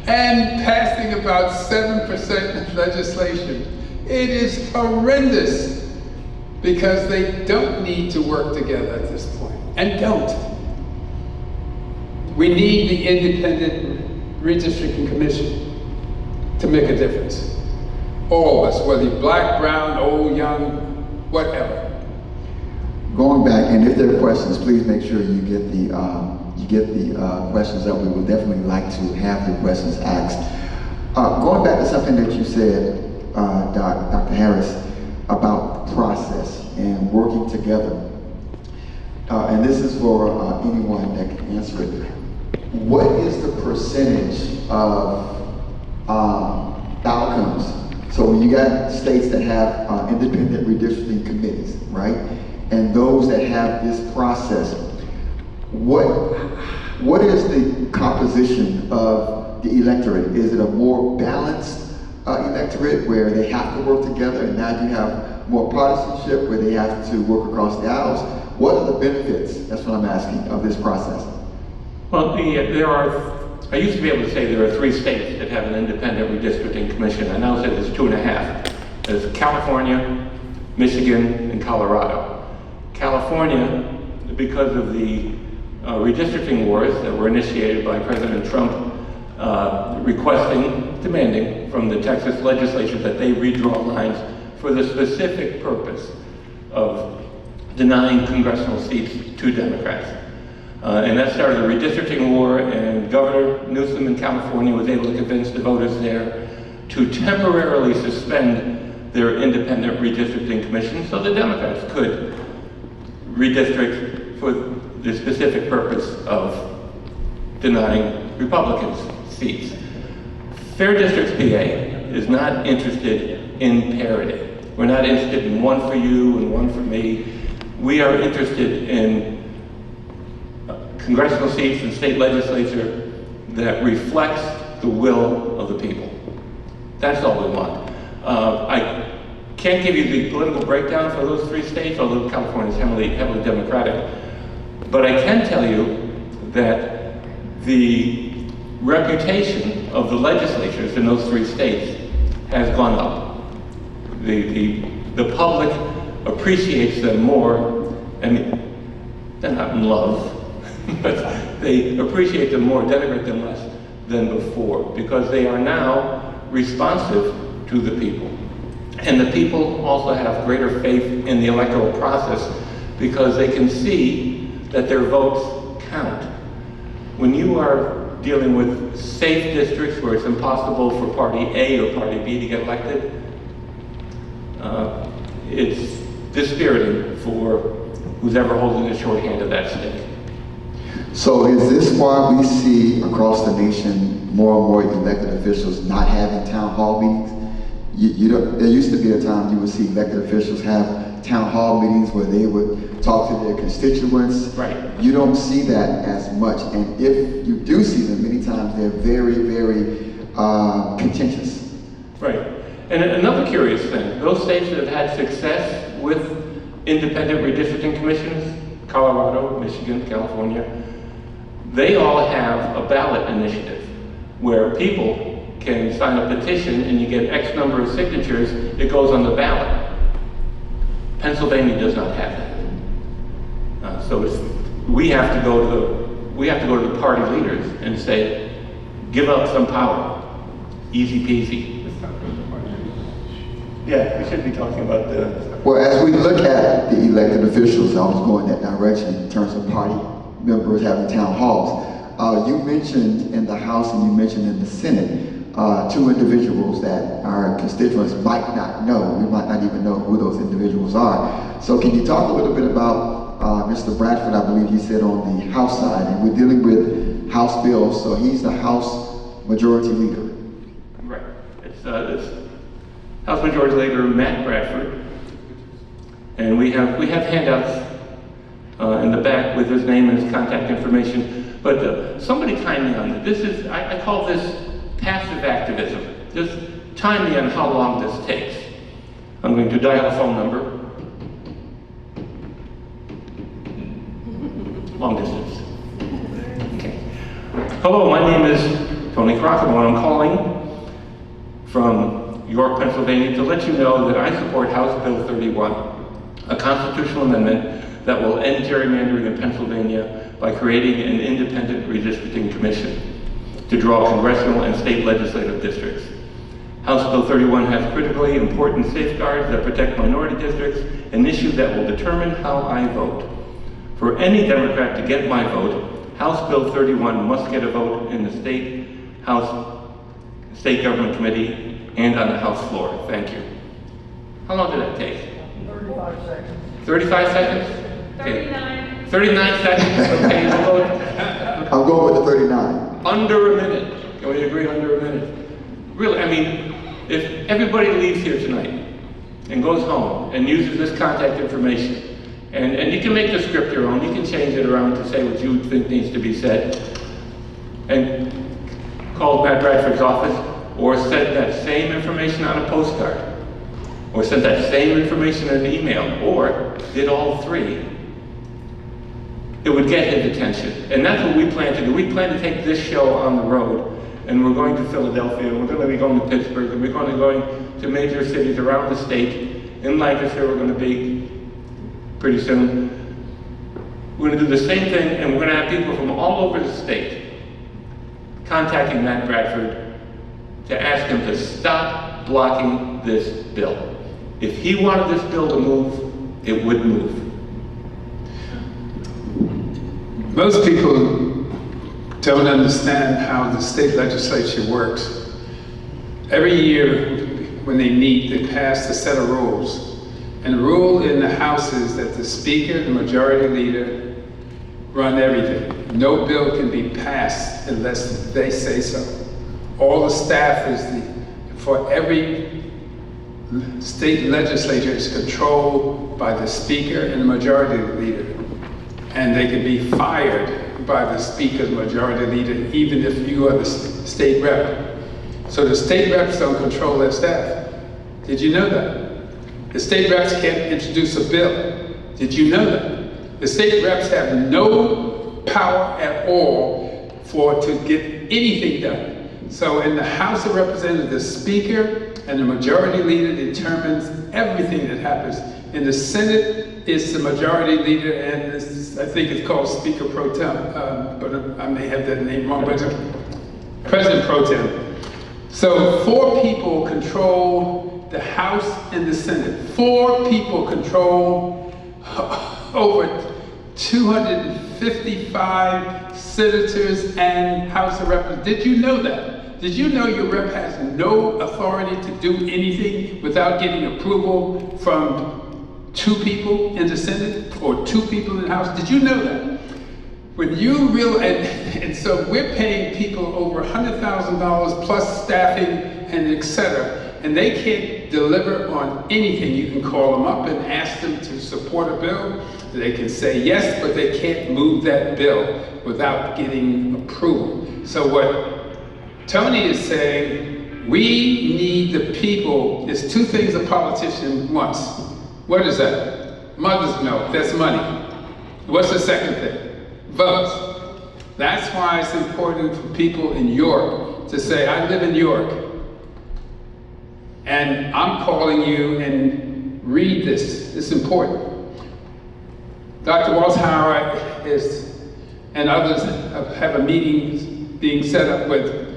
C: And passing about 7% legislation. It is horrendous because they don't need to work together at this point, and don't. We need the independent redistricting commission to make a difference. All of us, whether you're black, brown, old, young, whatever.
D: Going back, and if there are questions, please make sure you get the questions up. We would definitely like to have your questions asked. Going back to something that you said, Dr. Harris, about the process and working together. And this is for anyone that can answer it. What is the percentage of outcomes? So when you got states that have independent redistricting committees, right? And those that have this process, what is the composition of the electorate? Is it a more balanced electorate where they have to work together, and now you have more partisanship where they have to work across the aisles? What are the benefits, that's what I'm asking, of this process?
B: Well, I used to be able to say there are 3 states that have an independent redistricting commission. I now say there's 2.5. There's California, Michigan, and Colorado. California, because of the redistricting wars that were initiated by President Trump, demanding from the Texas legislature that they redraw lines for the specific purpose of denying congressional seats to Democrats. And that started a redistricting war, and Governor Newsom in California was able to convince the voters there to temporarily suspend their independent redistricting commission so the Democrats could redistrict for the specific purpose of denying Republicans seats. Fair Districts PA is not interested in parity. We're not interested in one for you and one for me. We are interested in congressional seats and state legislature that reflects the will of the people. That's all we want. I can't give you the political breakdown for those 3 states, although California is heavily Democratic. But I can tell you that the reputation of the legislatures in those 3 states has gone up. The public appreciates them more. I mean, they're not in love, but they appreciate them more, denigrate them less than before, because they are now responsive to the people. And the people also have greater faith in the electoral process because they can see that their votes count. When you are dealing with safe districts where it's impossible for party A or party B to get elected, it's dispiriting for who's ever holding the short hand of that stick.
D: So is this why we see across the nation more and more elected officials not having town hall meetings? There used to be a time you would see elected officials have town hall meetings where they would talk to their constituents.
B: Right.
D: You don't see that as much, and if you do see them, many times they're very, very contentious.
B: Right. And another curious thing, those states that have had success with independent redistricting commissions, Colorado, Michigan, California, they all have a ballot initiative where people can sign a petition and you get X number of signatures, it goes on the ballot. Pennsylvania does not have that. So we have to go to the party leaders and say, give up some power. Easy peasy. Yeah, we should be talking about the...
D: Well, as we look at the elected officials, I was going that direction in terms of party members having town halls. You mentioned in the House and you mentioned in the Senate, two individuals that our constituents might not know. We might not even know who those individuals are. So can you talk a little bit about Mr. Bradford? I believe he said on the House side, and we're dealing with House bills, so he's the House Majority Leader.
B: Right. It's House Majority Leader Matt Bradford, and we have handouts in the back with his name and his contact information. But somebody time me on this. I call this passive activism. Just time me on how long this takes. I'm going to dial a phone number. Long distance. Okay. Hello, my name is Tony Crocamo, and I'm calling from York, Pennsylvania to let you know that I support House Bill 31, a constitutional amendment that will end gerrymandering in Pennsylvania by creating an independent redistricting commission to draw congressional and state legislative districts. House Bill 31 has critically important safeguards that protect minority districts, an issue that will determine how I vote. For any Democrat to get my vote, House Bill 31 must get a vote in the State Government Committee and on the House floor. Thank you. How long did that take?
F: 35 seconds.
B: 35 seconds? Okay. 39 seconds, okay, we'll vote.
D: I'm going with the 39.
B: Under a minute. Can we agree under a minute? Really, I mean, if everybody leaves here tonight and goes home and uses this contact information, and you can make the script your own, you can change it around to say what you think needs to be said, and call Matt Bradford's office, or send that same information on a postcard, or send that same information in an email, or did all three, it would get his attention. And that's what we plan to do. We plan to take this show on the road, and we're going to Philadelphia, we're going to be going to Pittsburgh, and we're going to be going to major cities around the state. In Lancaster, we're going to be pretty soon. We're going to do the same thing, and we're going to have people from all over the state contacting Matt Bradford to ask him to stop blocking this bill. If he wanted this bill to move, it would move.
C: Most people don't understand how the state legislature works. Every year when they meet, they pass a set of rules. And the rule in the House is that the Speaker, the Majority Leader, run everything. No bill can be passed unless they say so. All the staff for every state legislature is controlled by the Speaker and the Majority Leader. And they can be fired by the Speaker, the Majority Leader, even if you are the state rep. So the state reps don't control their staff. Did you know that? The state reps can't introduce a bill. Did you know that? The state reps have no power at all to get anything done. So in the House of Representatives, the Speaker and the Majority Leader determines everything that happens. In the Senate, it's the Majority Leader, and I think it's called Speaker Pro Tem, but I may have that name wrong, but President Pro Tem. So 4 people control the House and the Senate. 4 people control over 255 senators and House of Representatives. Did you know that? Did you know your rep has no authority to do anything without getting approval from 2 people in the Senate or 2 people in the House. Did you know that? When you realize, and so we're paying people over $100,000 plus staffing and et cetera, and they can't deliver on anything. You can call them up and ask them to support a bill. They can say yes, but they can't move that bill without getting approval. So what Tony is saying, we need the people. There's 2 things a politician wants. What is that? Mother's milk, that's money. What's the second thing? Votes. That's why it's important for people in York to say, I live in York, and I'm calling you and read this. It's important. Dr. Walthour and others have a meeting being set up with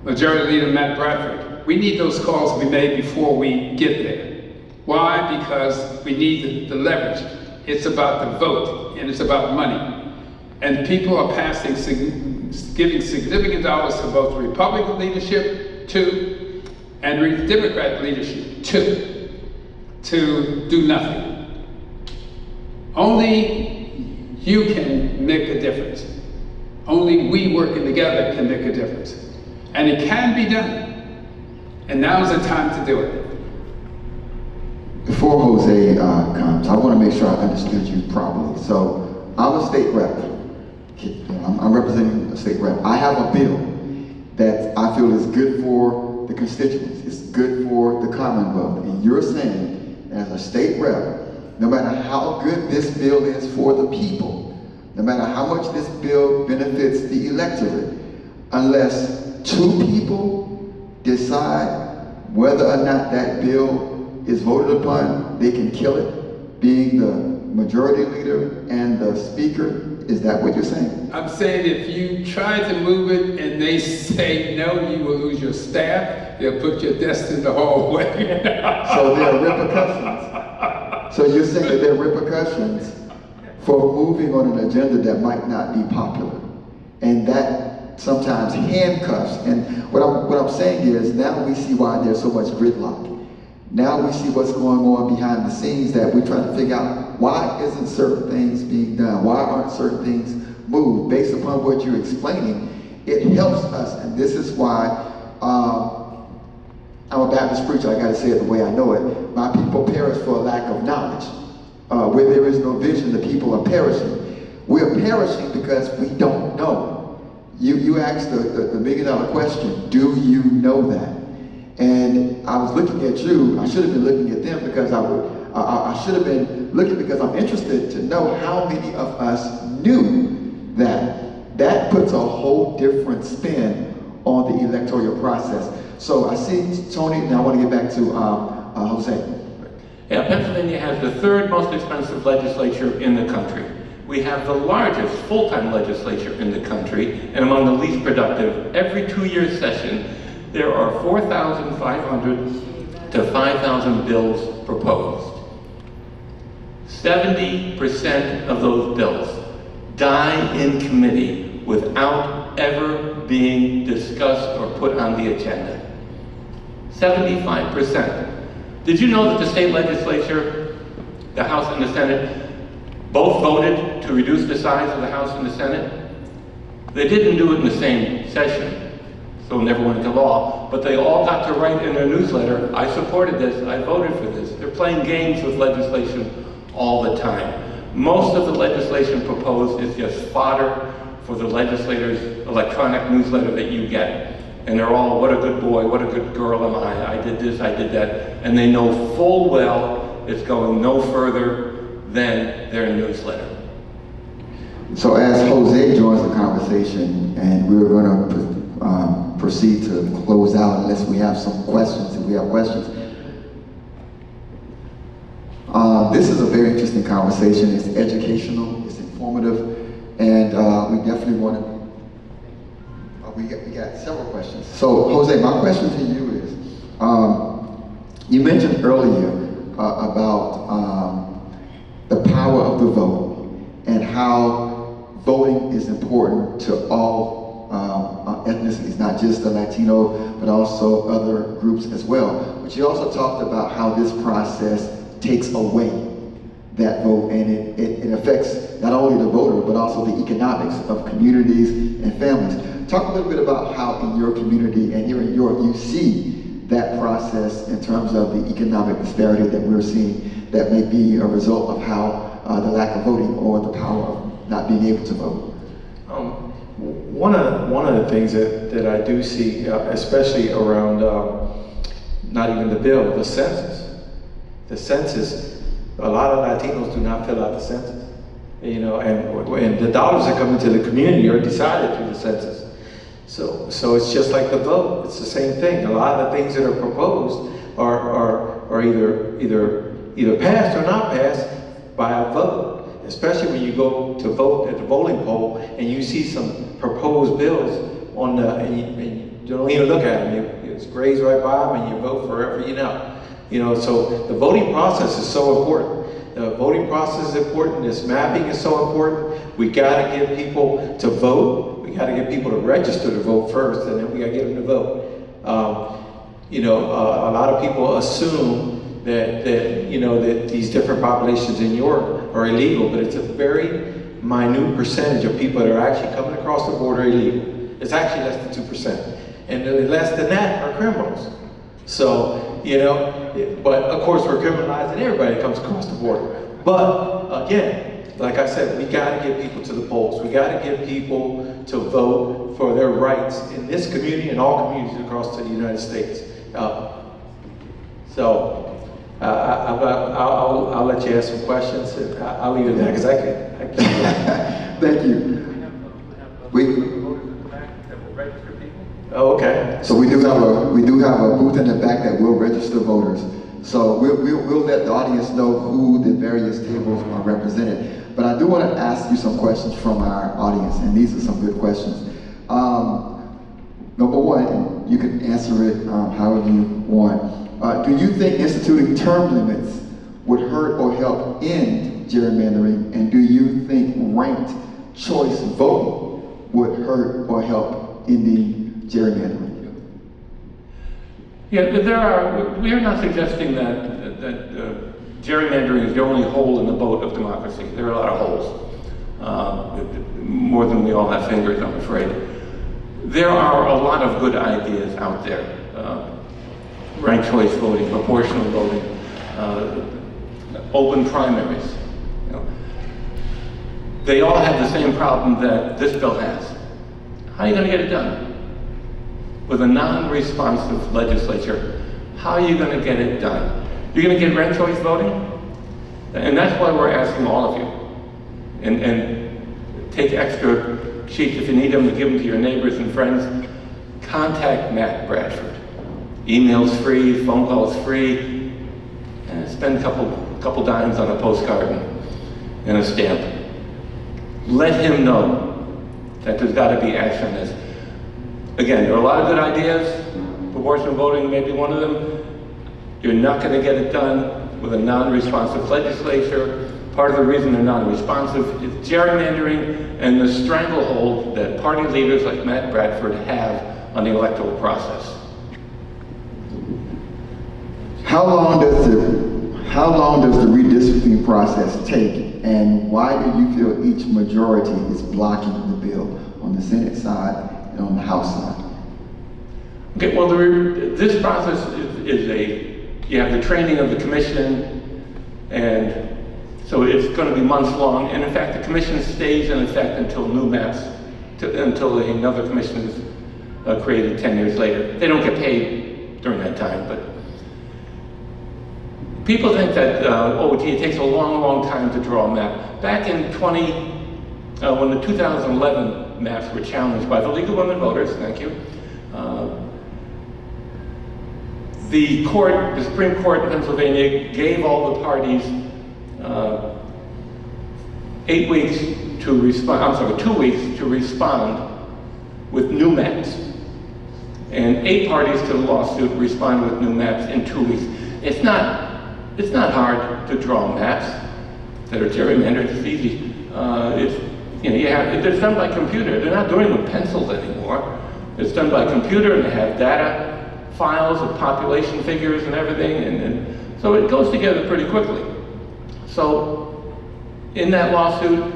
C: Majority Leader Matt Bradford. We need those calls to be made before we get there. Why? Because we need the leverage. It's about the vote, and it's about money. And people are giving significant dollars to both Republican leadership, too, and Democrat leadership, too, to do nothing. Only you can make a difference. Only we working together can make a difference. And it can be done. And now's the time to do it.
D: Before Jose comes, I want to make sure I understood you properly. So I'm a state rep. I'm representing a state rep. I have a bill that I feel is good for the constituents. It's good for the Commonwealth. And you're saying, as a state rep, no matter how good this bill is for the people, no matter how much this bill benefits the electorate, unless 2 people decide whether or not that bill is voted upon, they can kill it, being the majority leader and the speaker. Is that what you're saying? I'm
C: saying if you try to move it and they say no, you will lose your staff. They'll put your desk in the hallway.
D: So there are repercussions. So you're saying that there are repercussions for moving on an agenda that might not be popular. And that sometimes handcuffs. And what I'm saying is, now we see why there's so much gridlock. Now we see what's going on behind the scenes, that we're trying to figure out, why isn't certain things being done? Why aren't certain things moved? Based upon what you're explaining, it helps us. And this is why I'm a Baptist preacher. I got to say it the way I know it. My people perish for a lack of knowledge. Where there is no vision, the people are perishing. We're perishing because we don't know. You asked the $1 million question, do you know that? And I was looking at you. I should have been looking at them, because I should have been looking, because I'm interested to know how many of us knew that. That puts a whole different spin on the electoral process. So I see Tony, and I want to get back to Jose.
B: Yeah, Pennsylvania has the 3rd most expensive legislature in the country. We have the largest full-time legislature in the country, and among the least productive. Every 2-year session, there are 4,500 to 5,000 bills proposed. 70% of those bills die in committee without ever being discussed or put on the agenda. 75%. Did you know that the state legislature, the House and the Senate, both voted to reduce the size of the House and the Senate? They didn't do it in the same session, so it never went into law, but they all got to write in their newsletter, I supported this, I voted for this. They're playing games with legislation all the time. Most of the legislation proposed is just fodder for the legislators' electronic newsletter that you get. And they're all, what a good boy, what a good girl am I did this, I did that. And they know full well it's going no further than their newsletter.
D: So as Jose joins the conversation, and we're going to proceed to close out unless we have some questions, if we have questions. This is a very interesting conversation. It's educational, it's informative, and we definitely want to, we got several questions. So Jose, my question to you is, you mentioned earlier about the power of the vote and how voting is important to all ethnicities, not just the Latino, but also other groups as well. But you also talked about how this process takes away that vote, and it affects not only the voter, but also the economics of communities and families. Talk a little bit about how in your community and here in York you see that process in terms of the economic disparity that we're seeing that may be a result of how the lack of voting or the power of not being able to vote.
E: One of the things that I do see, especially around not even the bill, the census. The census, a lot of Latinos do not fill out the census. You know, and the dollars that come into the community are decided through the census. So it's just like the vote. It's the same thing. A lot of the things that are proposed are either passed or not passed by a vote. Especially when you go to vote at the voting poll and you see some proposed bills on the, and you don't even look at them. You just graze right by them and you vote for whoever you know. You know, so the voting process is so important. The voting process is important. This mapping is so important. We got to get people to vote. We got to get people to register to vote first, and then we got to get them to vote. You know, a lot of people assume that these different populations in York are illegal, but it's a very minute percentage of people that are actually coming across the border illegal. It's actually less than 2%. And less than that are criminals. So, you know, but of course we're criminalizing everybody that comes across the border. But again, like I said, we got to get people to the polls. We got to get people to vote for their rights in this community and all communities across the United States. I'll let you ask some questions. I'll leave it there because I can't.
D: Thank you.
E: Oh, okay.
D: So we do have a booth in the back that will register voters. So we'll let the audience know who the various tables are represented. But I do want to ask you some questions from our audience, and these are some good questions. Number one, you can answer it however you want. Do you think instituting term limits would hurt or help end gerrymandering? And do you think ranked choice voting would hurt or help ending gerrymandering?
B: Yeah, we are not suggesting that gerrymandering is the only hole in the boat of democracy. There are a lot of holes, more than we all have fingers, I'm afraid. There are a lot of good ideas out there. Ranked choice voting, proportional voting, open primaries. You know. They all have the same problem that this bill has. How are you going to get it done? With a non-responsive legislature, how are you going to get it done? You're going to get ranked choice voting? And that's why we're asking all of you. And take extra sheets if you need them, to give them to your neighbors and friends. Contact Matt Bradford. Email's free, phone call's free, and spend a couple dimes on a postcard and a stamp. Let him know that there's got to be action on this. Again, there are a lot of good ideas. Proportional voting may be one of them. You're not going to get it done with a non-responsive legislature. Part of the reason they're non-responsive is gerrymandering and the stranglehold that party leaders like Matt Bradford have on the electoral process.
D: How long does the redistricting process take, and why do you feel each majority is blocking the bill on the Senate side and on the House side?
B: Okay, well, this process you have the training of the commission, and so it's going to be months long, and in fact the commission stays in effect until new maps, until another commission is created 10 years later. They don't get paid during that time, but people think that, it takes a long, long time to draw a map. Back in when the 2011 maps were challenged by the League of Women Voters, thank you, the Supreme Court in Pennsylvania gave all the parties 2 weeks to respond with new maps. And 8 parties to the lawsuit responded with new maps in 2 weeks. It's not hard to draw maps that are gerrymandered. It's easy. It's done by computer. They're not doing it with pencils anymore. It's done by computer, and they have data files of population figures and everything. And So it goes together pretty quickly. So in that lawsuit,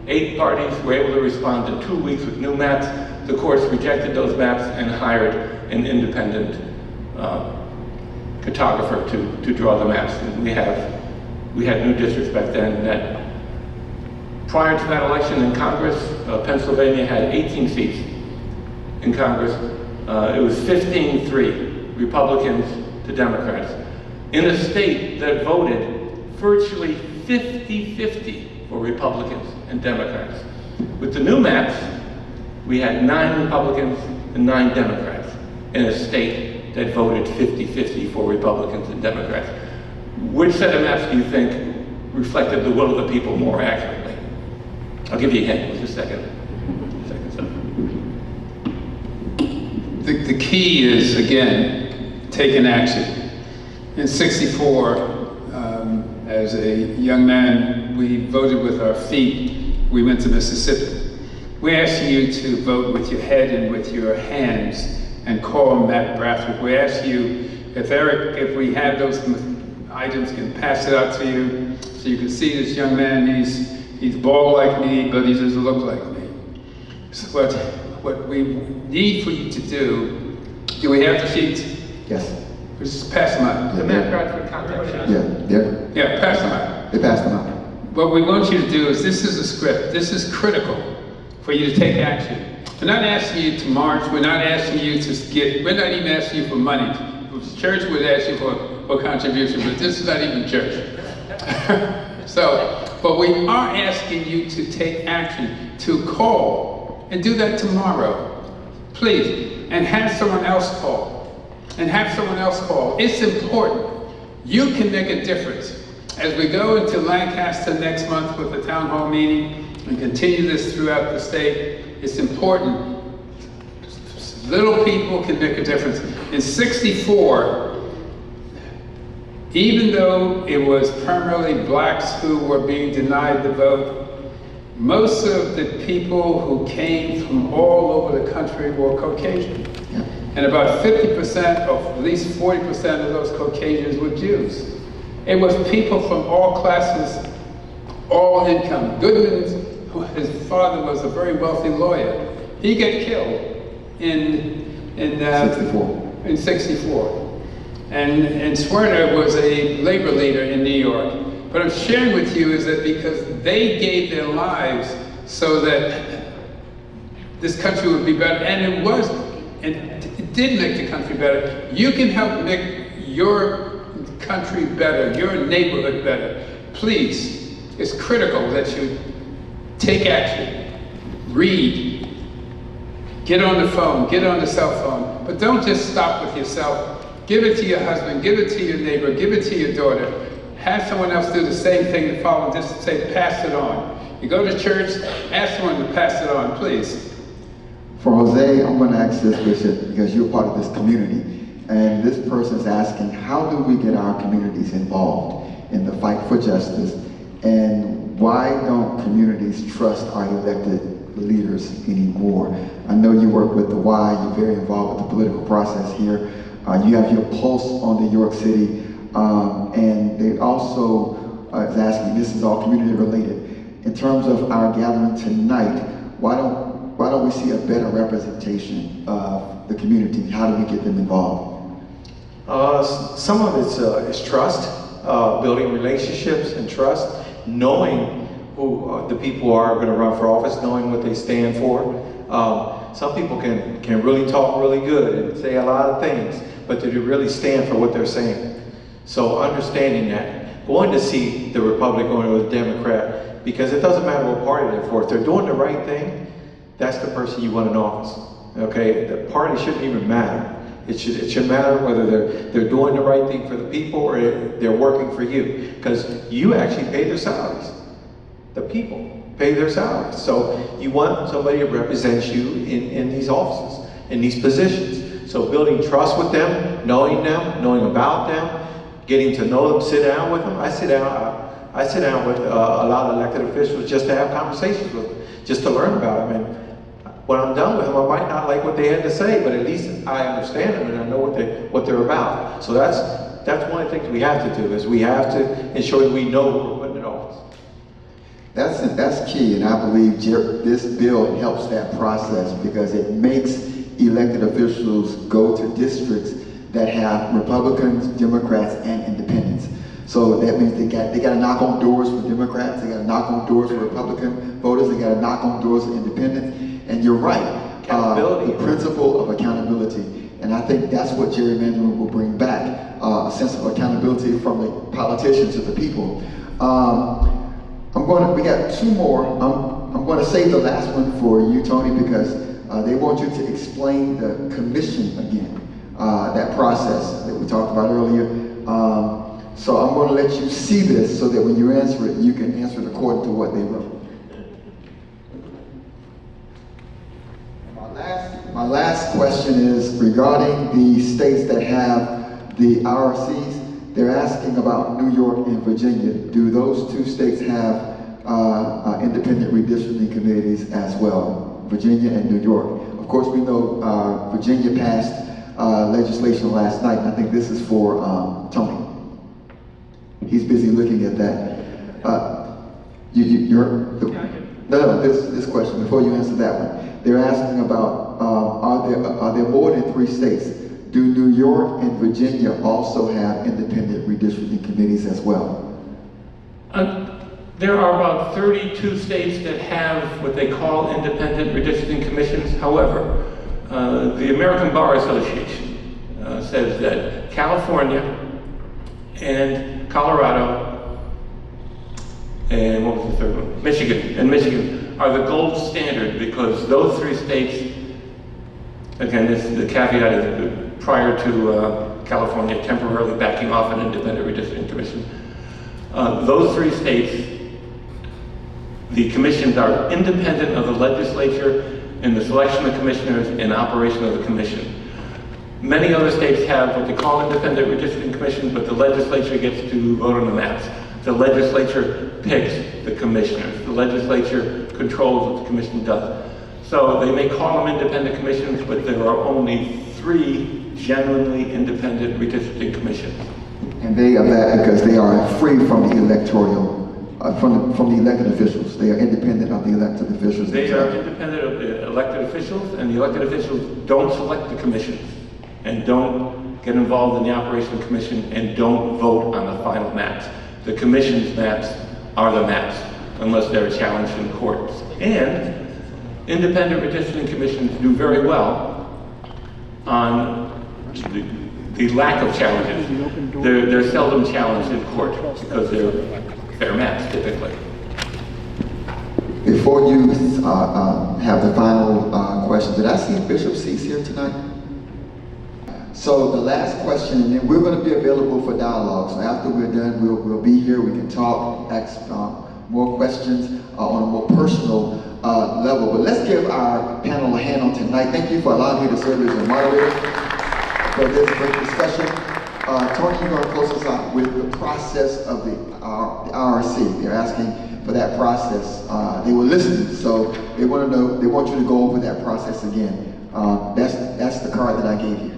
B: 8 parties were able to respond in 2 weeks with new maps. The courts rejected those maps and hired an independent cartographer to draw the maps. And we had new districts back then that, prior to that election in Congress, Pennsylvania had 18 seats in Congress. It was 15-3, Republicans to Democrats. In a state that voted virtually 50-50 for Republicans and Democrats. With the new maps, we had 9 Republicans and 9 Democrats in a state that voted 50-50 for Republicans and Democrats. Which set of maps do you think reflected the will of the people more accurately? I'll give you a hint. Just a second.
C: The key is, again, taking action. In '64, as a young man, we voted with our feet. We went to Mississippi. We asked you to vote with your head and with your hands and call Matt Bradford. We asked you if we have those items, can pass it out to you so you can see this young man. He's bald like me, but he doesn't look like me. So what we need for you to do we have the sheets?
D: Yes.
C: Just pass them out.
B: The Matt Bradford contact sheet.
C: Yeah, pass them out.
D: They passed them out.
C: What we want you to do is, this is a script. This is critical for you to take action. We're not asking you to march. We're not asking you to we're not even asking you for money. The church would ask you for contribution, but this is not even church. But we are asking you to take action, to call, and do that tomorrow. Please, and have someone else call. It's important. You can make a difference. As we go into Lancaster next month with the town hall meeting and continue this throughout the state, it's important. Little people can make a difference. In '64, even though it was primarily blacks who were being denied the vote, most of the people who came from all over the country were Caucasian. And about 50%, or at least 40% of those Caucasians were Jews. It was people from all classes, all income. Goodman, his father was a very wealthy lawyer. He got killed in 64. And Swerter was a labor leader in New York. What I'm sharing with you is that because they gave their lives so that this country would be better, and it was, and it did make the country better. You can help make your country better, your neighborhood better. Please, it's critical that you take action, read, get on the phone, get on the cell phone, but don't just stop with yourself. Give it to your husband, give it to your neighbor, give it to your daughter. Have someone else do the same thing to follow, just say, pass it on. You go to church, ask someone to pass it on, please.
D: For Jose, I'm going to ask this, Bishop, because you're part of this community. And this person is asking, how do we get our communities involved in the fight for justice? And why don't communities trust our elected leaders anymore? I know you work with the Y, you're very involved with the political process here. You have your pulse on the York City. And they also is asking, this is all community related. In terms of our gathering tonight, why don't we see a better representation of the community? How do we get them involved?
E: Some of it's trust, building relationships and trust, knowing who the people are going to run for office, knowing what they stand for. Some people can really talk really good and say a lot of things, but do they really stand for what they're saying? So understanding that, going to see the Republican or the Democrat, because it doesn't matter what party they're for. If they're doing the right thing, that's the person you want in office. Okay, the party shouldn't even matter. It should matter whether they're doing the right thing for the people or they're working for you, because you actually pay their salaries. The people pay their salaries. So you want somebody that represents you in these offices, in these positions. So building trust with them, knowing about them, getting to know them, sit down with them. I sit down with a lot of elected officials just to have conversations with them, just to learn about them. And when I'm done with them, I might not like what they had to say, but at least I understand them and I know what they're about. So that's that's one of the things we have to do, is we have to ensure that we know what we're putting in office.
D: That's key, and I believe this bill helps that process because it makes elected officials go to districts that have Republicans, Democrats, and independents. So that means they got to knock on doors for Democrats, they got to knock on doors for Republican voters, they got to knock on doors for independents. And you're right, the principle of accountability. And I think that's what gerrymandering will bring back, a sense of accountability from the politicians to the people. We got two more. I'm going to save the last one for you, Tony, because they want you to explain the commission again, that process that we talked about earlier. So I'm going to let you see this so that when you answer it, you can answer it according to what they wrote. My last question is regarding the states that have the IRCs. They're asking about New York and Virginia. Do those two states have independent redistricting committees as well? Virginia and New York. Of course, we know Virginia passed legislation last night, and I think this is for Tony. He's busy looking at that. This question, before you answer that one. They're asking about, are there more than 3 states? Do New York and Virginia also have independent redistricting committees as well?
B: There are about 32 states that have what they call independent redistricting commissions. However, the American Bar Association says that California and Colorado and what was the third one? Michigan are the gold standard because those 3 states, again, the caveat is prior to California temporarily backing off an independent redistricting commission. Those 3 states, the commissions are independent of the legislature in the selection of commissioners and operation of the commission. Many other states have what they call independent redistricting commissions, but the legislature gets to vote on the maps. The legislature picks the commissioners. The legislature controls what the commission does. So they may call them independent commissions, but there are only 3 genuinely independent redistricting commissions.
D: And they are that because they are free from the electoral, from the elected officials. They are independent of the elected officials.
B: They are independent of the elected officials, and the elected officials don't select the commissions, and don't get involved in the operation of the commission, and don't vote on the final maps. The commission's maps are the maps, unless they're challenged in courts. And independent redistricting commissions do very well on the lack of challenges. They're seldom challenged in court because they're fair maps, typically.
D: Before you have the final question, did I see Bishop Cease here tonight? So the last question, and then we're going to be available for dialogue. So after we're done, we'll be here. We can talk, ask more questions on a more personal level. But let's give our panel a hand on tonight. Thank you for allowing me to serve as your moderator for this great discussion. Tony, you're going to close us out with the process of the IRC. They're asking for that process. They were listening, so they want to know. They want you to go over that process again. That's the card that I gave you.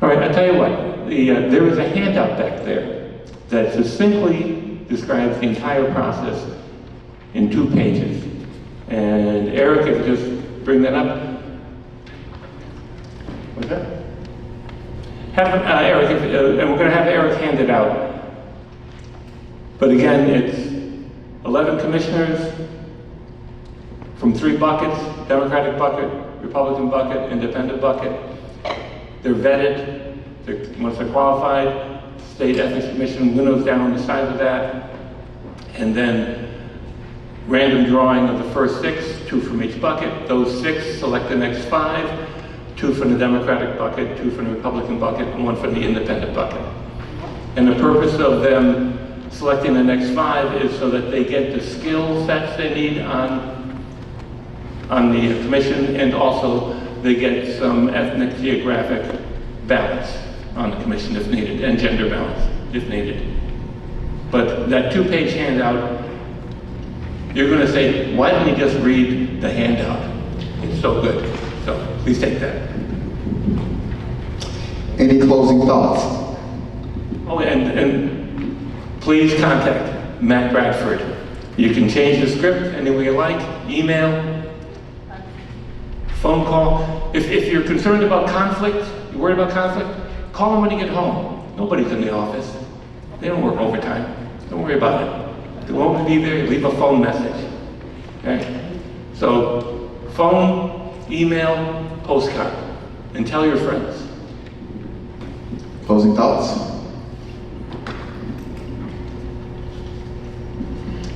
B: All right, I'll tell you what, there is a handout back there that succinctly describes the entire process in 2 pages. And Eric, if you just bring that up. What's that? Eric, and we're going to have Eric hand it out. But again, it's 11 commissioners from 3 buckets, Democratic bucket, Republican bucket, Independent bucket. They're vetted. Once they're qualified, State Ethics Commission winnows down the size of that, and then random drawing of the first 6, 2 from each bucket. Those 6 select the next 5, 2 from the Democratic bucket, 2 from the Republican bucket, and 1 from the Independent bucket. And the purpose of them selecting the next 5 is so that they get the skill sets they need on the commission, and also they get some ethnic geographic balance on the commission if needed, and gender balance if needed. But that 2-page handout, you're going to say, why didn't you just read the handout? It's so good. So please take that.
D: Any closing thoughts?
B: Oh, and please contact Matt Bradford. You can change the script any way you like, email, phone call. If you're concerned about conflict, you're worried about conflict, call them when you get home. Nobody's in the office. They don't work overtime. Don't worry about it. They won't be there. Leave a phone message. Okay? So, phone, email, postcard, and tell your friends.
D: Closing thoughts?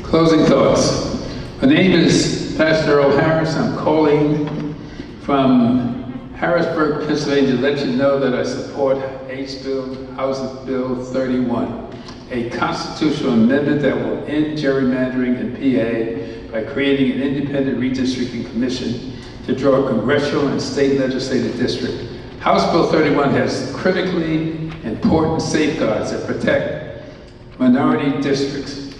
C: Closing thoughts. My name is Pastor Earl Harris. I'm calling from Harrisburg, Pennsylvania, to let you know that I support House Bill 31, a constitutional amendment that will end gerrymandering in PA by creating an independent redistricting commission to draw a congressional and state legislative district. House Bill 31 has critically important safeguards that protect minority districts,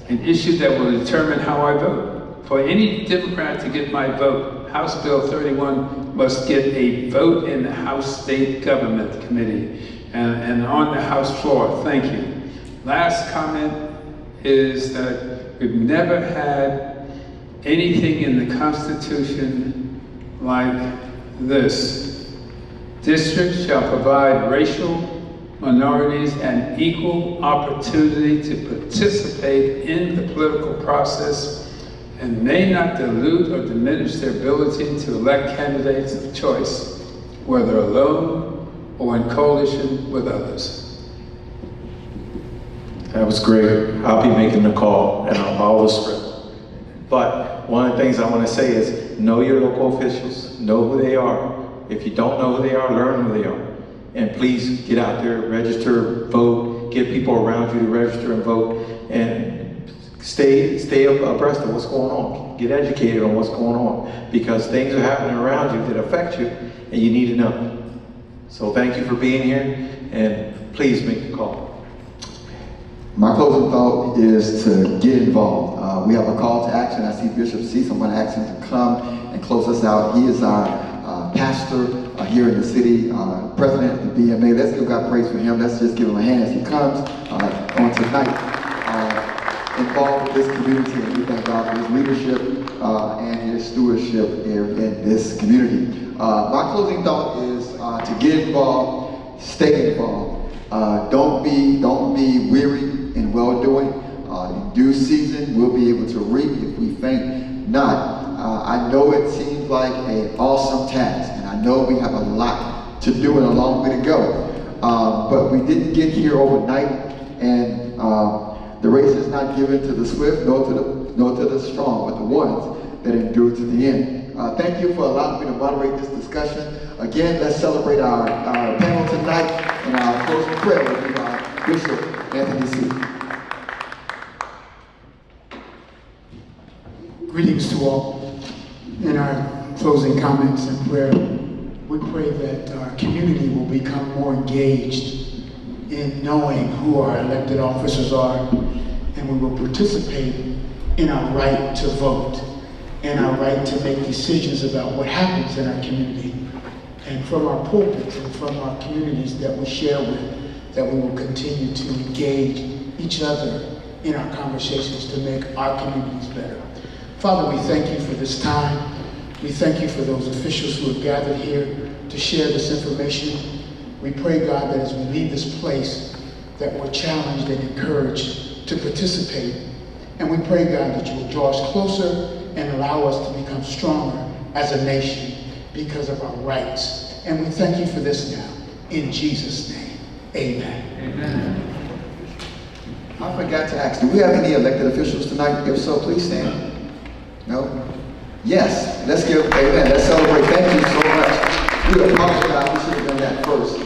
C: an issue that will determine how I vote. For any Democrat to get my vote, House Bill 31 must get a vote in the House State Government Committee and on the House floor. Thank you. Last comment is that we've never had anything in the Constitution like this. Districts shall provide racial minorities an equal opportunity to participate in the political process and may not dilute or diminish their ability to elect candidates of choice, whether alone or in coalition with others.
E: That was great. I'll be making the call and I'll follow the script. But one of the things I want to say is know your local officials, know who they are. If you don't know who they are, learn who they are. And please get out there, register, vote, get people around you to register and vote, and stay abreast of what's going on. Get educated on what's going on, because things are happening around you that affect you, and you need to know. So thank you for being here, and please make the call.
D: My closing thought is to get involved. We have a call to action. I see Bishop C. So I'm going to ask him to come and close us out. He is our pastor here in the city, president of the BMA. Let's give God praise for him. Let's just give him a hand as he comes on tonight. Involved with this community, and we thank God for his leadership and his stewardship here in this community. My closing thought is to get involved, stay involved. Don't be weary in well-doing. In due season, we'll be able to reap if we faint not. I know it seems like an awesome task, and I know we have a lot to do and a long way to go. But we didn't get here overnight, and the race is not given to the swift nor to the strong, but the ones that endure to the end. Thank you for allowing me to moderate this discussion. Again, let's celebrate our panel tonight, and our closing prayer will be by Bishop Anthony C.
F: Greetings to all. In our closing comments and prayer, we pray that our community will become more engaged in knowing who our elected officers are, and we will participate in our right to vote and our right to make decisions about what happens in our community. And from our pulpits and from our communities that we share with, that we will continue to engage each other in our conversations to make our communities better. Father, we thank you for this time. We thank you for those officials who have gathered here to share this information. We pray, God, that as we leave this place, that we're challenged and encouraged to participate. And we pray, God, that you will draw us closer and allow us to become stronger as a nation because of our rights. And we thank you for this now. In Jesus' name, amen.
D: Amen. I forgot to ask, do we have any elected officials tonight? If so, please stand. No? Yes. Let's give, amen. Let's celebrate. Thank you so much. We apologize. We should have done that first.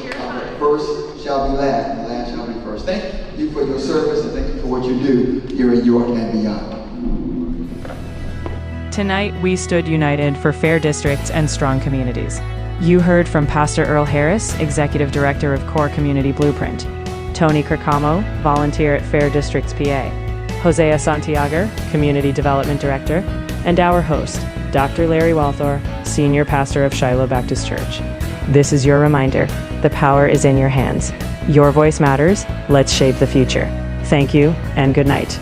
D: First shall be last, and last shall be first. Thank you for your service, and thank you for what you do here in York and beyond.
A: Tonight, we stood united for fair districts and strong communities. You heard from Pastor Earl Harris, Executive Director of Core Community Blueprint, Tony Crocamo, volunteer at Fair Districts PA, Hosea Santiago, Community Development Director, and our host, Dr. Larry Walthour, Senior Pastor of Shiloh Baptist Church.
G: This is your reminder. The power is in your hands. Your voice matters. Let's shape the future. Thank you and good night.